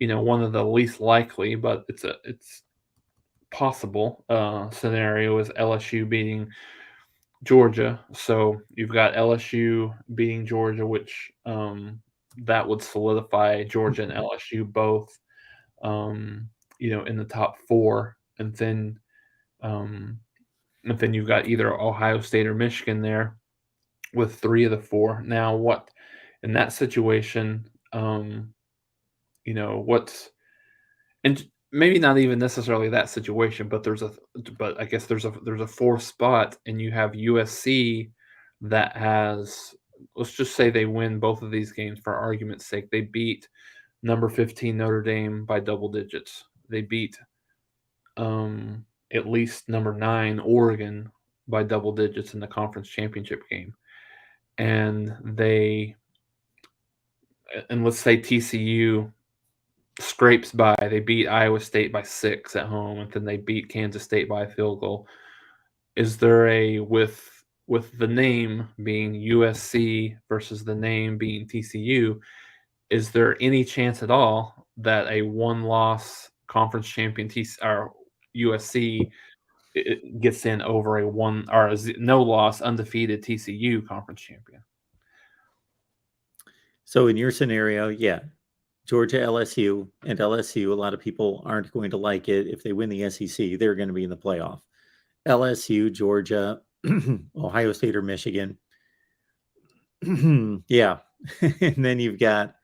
one of the least likely, but it's possible scenario is LSU beating Georgia. So you've got LSU beating Georgia, which that would solidify Georgia and LSU both, um, in the top four, um, and then you've got either Ohio State or Michigan there with three of the four. Now, what in that situation, what's and maybe not even necessarily that situation, but I guess there's a fourth spot, and you have USC that has, let's just say they win both of these games for argument's sake. They beat number 15 Notre Dame by double digits. They beat at least number 9 Oregon by double digits in the conference championship game. And let's say TCU scrapes by. They beat Iowa State by 6 at home, and then they beat Kansas State by a field goal. Is there with the name being USC versus the name being TCU, is there any chance at all that a one-loss conference champion or USC gets in over a one or a no-loss undefeated TCU conference champion? So in your scenario, yeah, Georgia, LSU, and LSU, a lot of people aren't going to like it. If they win the SEC, they're going to be in the playoff. LSU, Georgia, Ohio State, or Michigan. Yeah. And then you've got,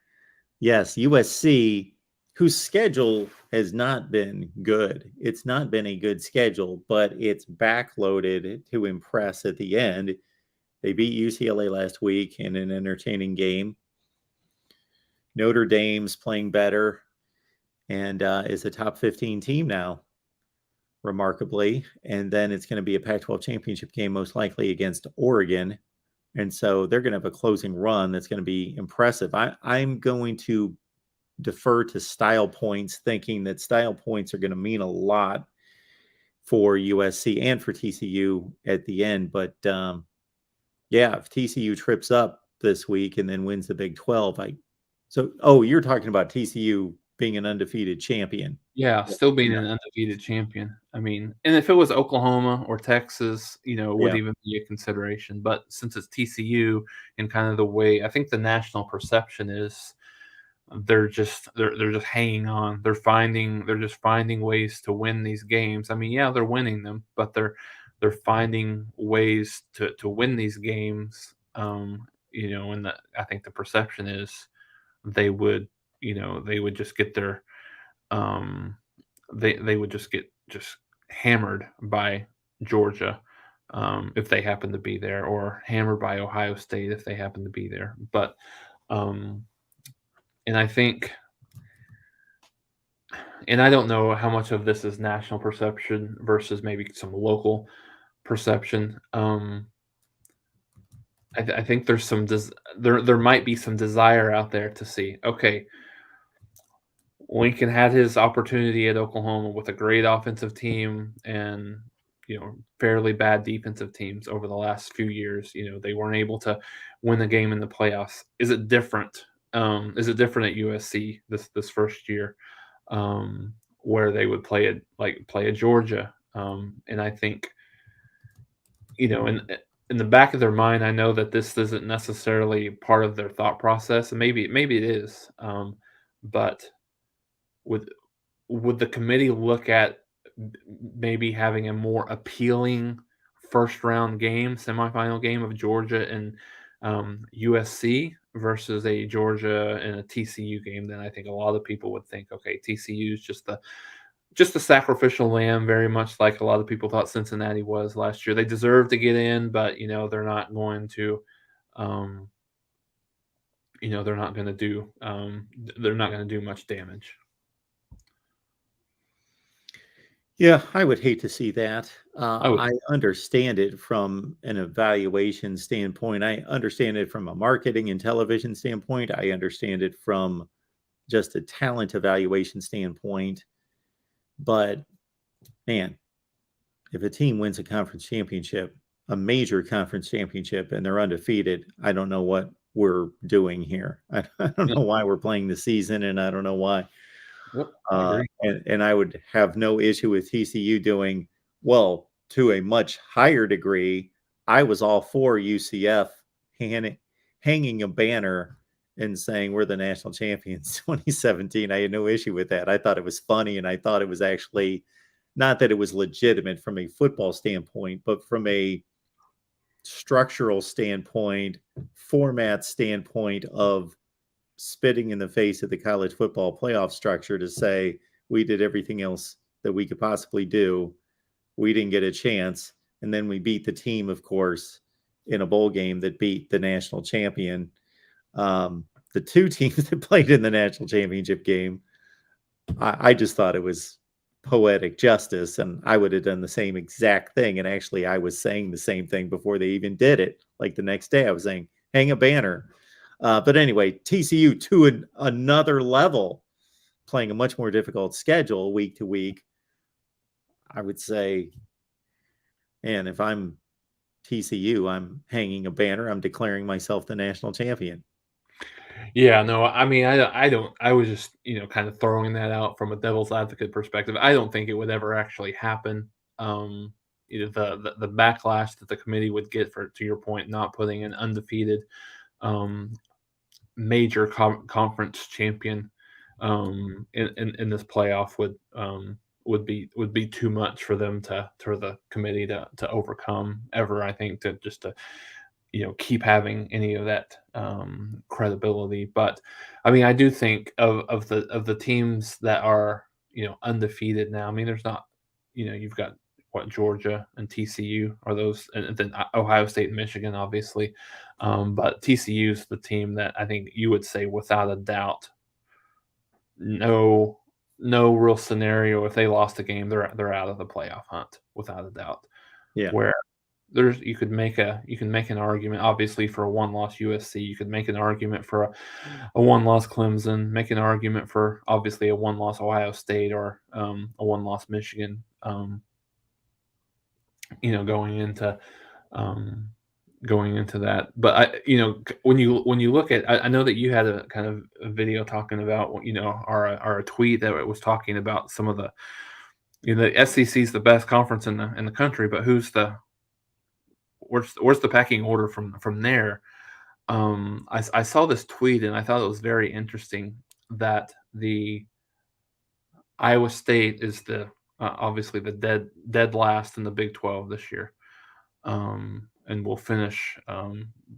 yes, USC, whose schedule has not been good. It's not been a good schedule, but it's backloaded to impress at the end. They beat UCLA last week in an entertaining game. Notre Dame's playing better and is a top 15 team now, remarkably. And then it's going to be a Pac 12 championship game, most likely against Oregon. And so they're going to have a closing run that's going to be impressive. I'm going to defer to style points, thinking that style points are going to mean a lot for USC and for TCU at the end. But yeah, if TCU trips up this week and then wins the Big 12, you're talking about TCU being an undefeated champion. Yeah, still being an undefeated champion. I mean, and if it was Oklahoma or Texas, it wouldn't even be a consideration. But since it's TCU and kind of the way, I think the national perception is they're just hanging on. They're just finding ways to win these games. I mean, yeah, they're winning them, but they're finding ways to win these games. And I think the perception is they would, they would just get their they would just get hammered by Georgia, if they happen to be there, or hammered by Ohio State if they happen to be there. But and I think, and I don't know how much of this is national perception versus maybe some local perception. I think there's there might be some desire out there to see, okay, Lincoln had his opportunity at Oklahoma with a great offensive team and fairly bad defensive teams over the last few years. They weren't able to win the game in the playoffs. Is it different? Is it different at USC this first year, where they would play a Georgia? And I think and in the back of their mind, I know that this isn't necessarily part of their thought process, and maybe it is. But would would the committee look at maybe having a more appealing first round game, semifinal game of Georgia and USC versus a Georgia and a TCU game? Then I think a lot of people would think, okay, TCU is just the sacrificial lamb, very much like a lot of people thought Cincinnati was last year. They deserve to get in, but they're not going to, um, they're not going to do, they're not going to do much damage. Yeah, I would hate to see that. Oh, I understand it from an evaluation standpoint. I understand it from a marketing and television standpoint. I understand it from just a talent evaluation standpoint. But man, if a team wins a conference championship, a major conference championship, and they're undefeated, I don't know what we're doing here. I don't yeah, know why we're playing the season, and I don't know why. yep, I agree. And I would have no issue with TCU doing well to a much higher degree. I was all for UCF hanging a banner and saying we're the national champions 2017. I had no issue with that. I thought it was funny, and I thought it was actually not that it was legitimate from a football standpoint, but from a structural standpoint, format standpoint of spitting in the face of the college football playoff structure to say we did everything else that we could possibly do. We didn't get a chance. And then we beat the team, of course, in a bowl game that beat the national champion. The two teams that played in the national championship game, I just thought it was poetic justice. And I would have done the same exact thing. And actually, I was saying the same thing before they even did it. Like the next day, I was saying, hang a banner. But anyway, TCU to another level, playing a much more difficult schedule week to week. I would say, and if I'm TCU, I'm hanging a banner. I'm declaring myself the national champion. Yeah, no, I mean, I don't. I was just kind of throwing that out from a devil's advocate perspective. I don't think it would ever actually happen. Um, the backlash that the committee would get for, to your point, not putting an undefeated um, major conference champion in this playoff would be too much for them for the committee to overcome ever. I think to keep having any of that credibility. But I mean, I do think of the teams that are undefeated now. I mean, there's not you've got what Georgia and TCU are those, and then Ohio State and Michigan, obviously. But TCU is the team that I think you would say without a doubt, no real scenario. If they lost a game, they're out of the playoff hunt without a doubt. Yeah. Where you can make an argument obviously for a one loss USC. You could make an argument for a one loss Clemson. Make an argument for obviously a one loss Ohio State or a one loss Michigan. Going into that. But when you look at, I know that you had a kind of a video talking about or a tweet that was talking about some of the the SEC is the best conference in the country, but where's the pecking order from there? I saw this tweet and I thought it was very interesting that the Iowa State is the obviously the dead last in the Big 12 this year, and will finish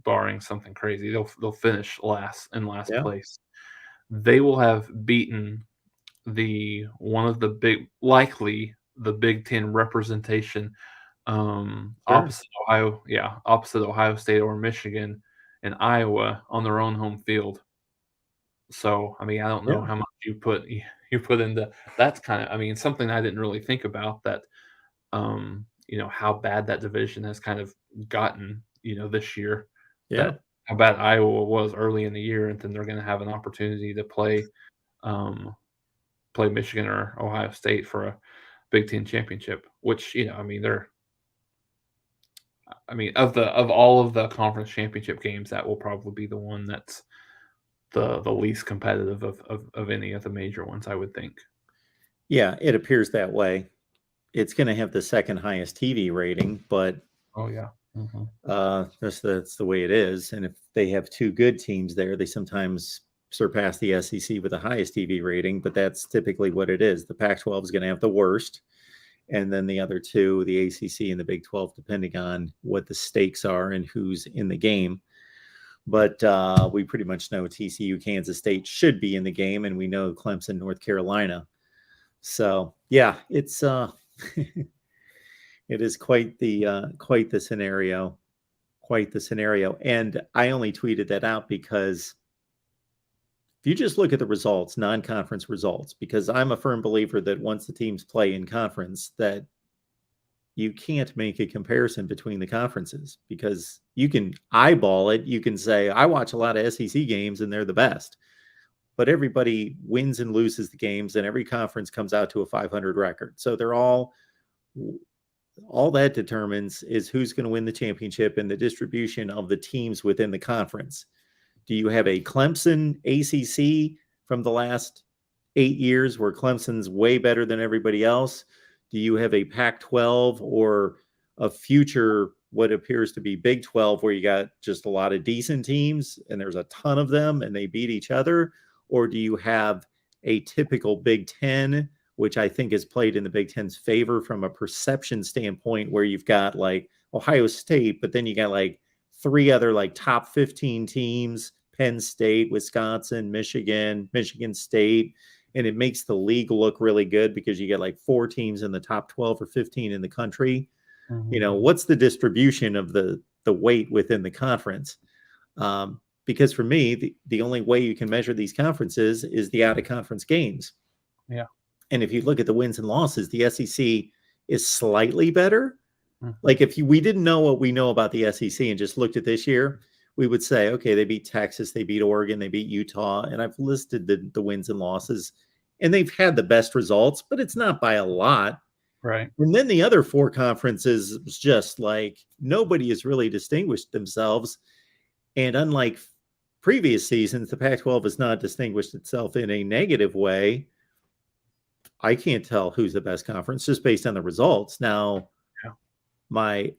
barring something crazy. They'll finish last Yeah. place. They will have beaten the one of the the Big Ten representation Sure. opposite Ohio State or Michigan and Iowa on their own home field. So, I mean, I don't know Yeah. how much you put into that's kind of, I mean, something I didn't really think about that, how bad that division has kind of gotten, this year, Yeah. that how bad Iowa was early in the year, and then they're going to have an opportunity to um, play Michigan or Ohio State for a Big Ten championship, which, I mean, of all of the conference championship games, that will probably be the one that's the least competitive of any of the major ones, I would think. Yeah. It appears that way. It's going to have the second highest TV rating, but Oh yeah. That's the way it is. And if they have two good teams there, they sometimes surpass the SEC with the highest TV rating, but that's typically what it is. The Pac-12 is going to have the worst, and then the other two, the ACC and the Big 12, depending on what the stakes are and who's in the game. But we pretty much know TCU, Kansas State should be in the game, and we know Clemson, North Carolina. So yeah, it's it is quite the scenario, quite the scenario. And I only tweeted that out because if you just look at the results, non-conference results, because I'm a firm believer that once the teams play in conference, that you can't make a comparison between the conferences because you can eyeball it. You can say, I watch a lot of SEC games and they're the best, but everybody wins and loses the games and every conference comes out to a 500 record. So they're all that determines is who's going to win the championship and the distribution of the teams within the conference. Do you have a Clemson ACC from the last 8 years where Clemson's way better than everybody else? Do you have a Pac-12 or a future what appears to be Big 12 where you got just a lot of decent teams and there's a ton of them and they beat each other? Or do you have a typical Big 10, which I think is played in the Big Ten's favor from a perception standpoint, where you've got like Ohio State, but then you got like three other like top 15 teams, Penn State, Wisconsin, Michigan State, and it makes the league look really good because you get like four teams in the top 12 or 15 in the country. What's the distribution of the weight within the conference? Because for me, the only way you can measure these conferences is the out-of-conference games. Yeah. And if you look at the wins and losses, the SEC is slightly better. Like if we didn't know what we know about the SEC and just looked at this year, we would say, okay, they beat Texas, they beat Oregon, they beat Utah. And I've listed the wins and losses, and they've had the best results, but it's not by a lot. Right. And then the other four conferences was just like nobody has really distinguished themselves. And unlike previous seasons, the Pac-12 has not distinguished itself in a negative way. I can't tell who's the best conference just based on the results. Now, my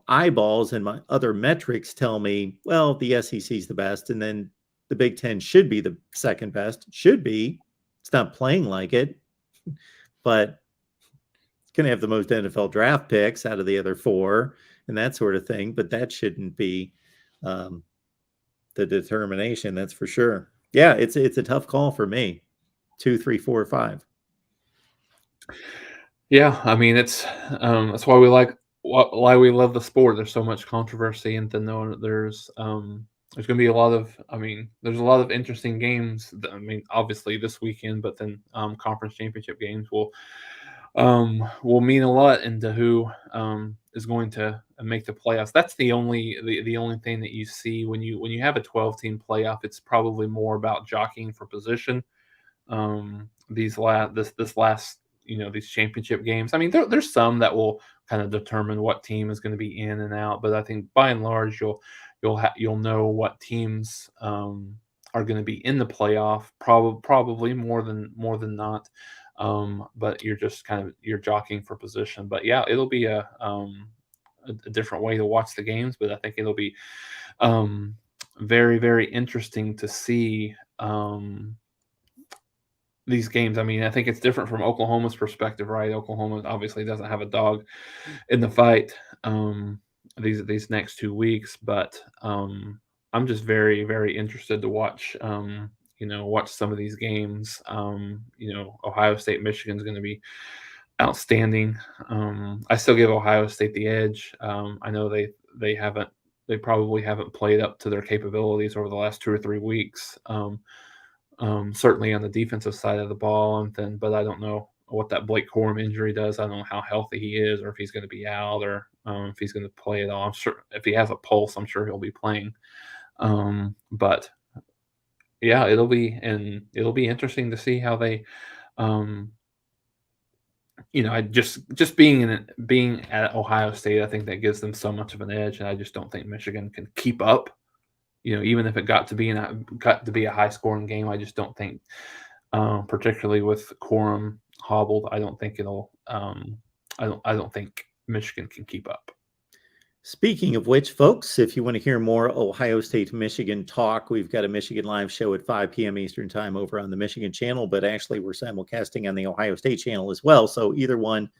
eyeballs and my other metrics tell me, well, the SEC is the best, and then the Big Ten should be the second best. Should be. It's not playing like it, but it's going to have the most NFL draft picks out of the other four and that sort of thing. But that shouldn't be the determination. That's for sure. Yeah, it's a tough call for me. 2, 3, 4, 5. Yeah, I mean it's that's why we love the sport. There's so much controversy, and then there's going to be a lot of there's a lot of interesting games. Obviously this weekend, but then conference championship games will mean a lot into who is going to make the playoffs. That's the only thing that you see when you have a 12-team playoff. It's probably more about jockeying for position. These championship games. I mean, there's some that will kind of determine what team is going to be in and out, but I think by and large you'll know what teams are going to be in the playoff. Probably more than not. But you're jockeying for position. But yeah, it'll be a different way to watch the games, but I think it'll be very, very interesting to see these games. I mean, I think it's different from Oklahoma's perspective, right? Oklahoma obviously doesn't have a dog in the fight these next 2 weeks, but I'm just very, very interested to watch watch some of these games. Ohio State, Michigan is going to be outstanding. I still give Ohio State the edge. I know they probably haven't played up to their capabilities over the last 2 or 3 weeks. Certainly on the defensive side of the ball, but I don't know what that Blake Corum injury does. I don't know how healthy he is, or if he's going to be out, or if he's going to play at all. I'm sure if he has a pulse, I'm sure he'll be playing. But yeah, it'll be interesting to see how they, I just being at Ohio State, I think that gives them so much of an edge, and I just don't think Michigan can keep up. Even if it got to be a high scoring game, I just don't think, particularly with Corum hobbled, I don't think it'll. I don't think Michigan can keep up. Speaking of which, folks, if you want to hear more Ohio State Michigan talk, we've got a Michigan live show at 5 p.m. Eastern time over on the Michigan channel, but actually we're simulcasting on the Ohio State channel as well. So either one,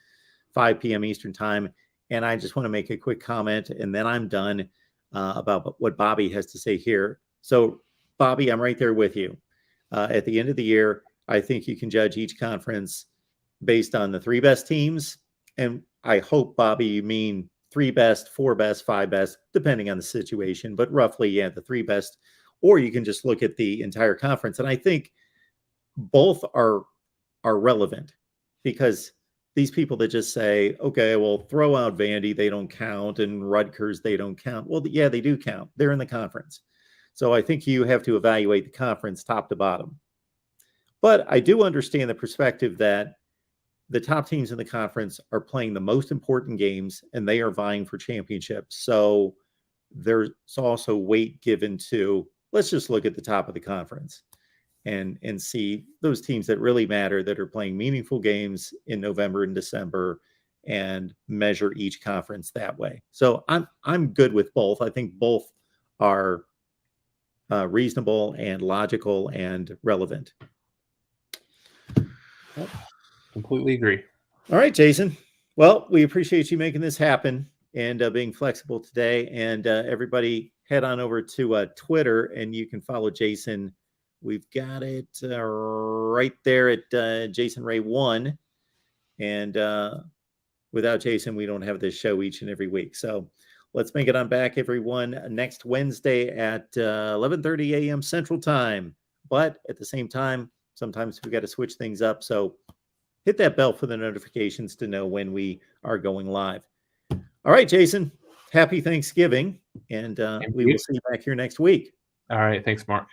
5 p.m. Eastern time. And I just want to make a quick comment, and then I'm done about what Bobby has to say here. So, Bobby, I'm right there with you. At the end of the year, I think you can judge each conference based on the 3 best teams. And I hope, Bobby, you mean 3 best, 4 best, 5 best, depending on the situation, but roughly, yeah, the 3 best. Or you can just look at the entire conference. And I think both are relevant, because these people that just say, okay, well, throw out Vandy, they don't count, and Rutgers, they don't count. Well, yeah, they do count. They're in the conference. So I think you have to evaluate the conference top to bottom. But I do understand the perspective that the top teams in the conference are playing the most important games and they are vying for championships. So there's also weight given to, let's just look at the top of the conference and see those teams that really matter, that are playing meaningful games in November and December, and measure each conference that way. So I'm good with both. I think both are reasonable and logical and relevant. Completely agree. All right, Jason. Well, we appreciate you making this happen and being flexible today. And everybody head on over to Twitter and you can follow Jason. We've got it right there at Jason Ray 1. And without Jason, we don't have this show each and every week. So let's make it on back, everyone, next Wednesday at 11:30 a.m. Central Time. But at the same time, sometimes we've got to switch things up. So hit that bell for the notifications to know when we are going live. All right, Jason, happy Thanksgiving. And we will see you back here next week. All right. Thanks, Mark.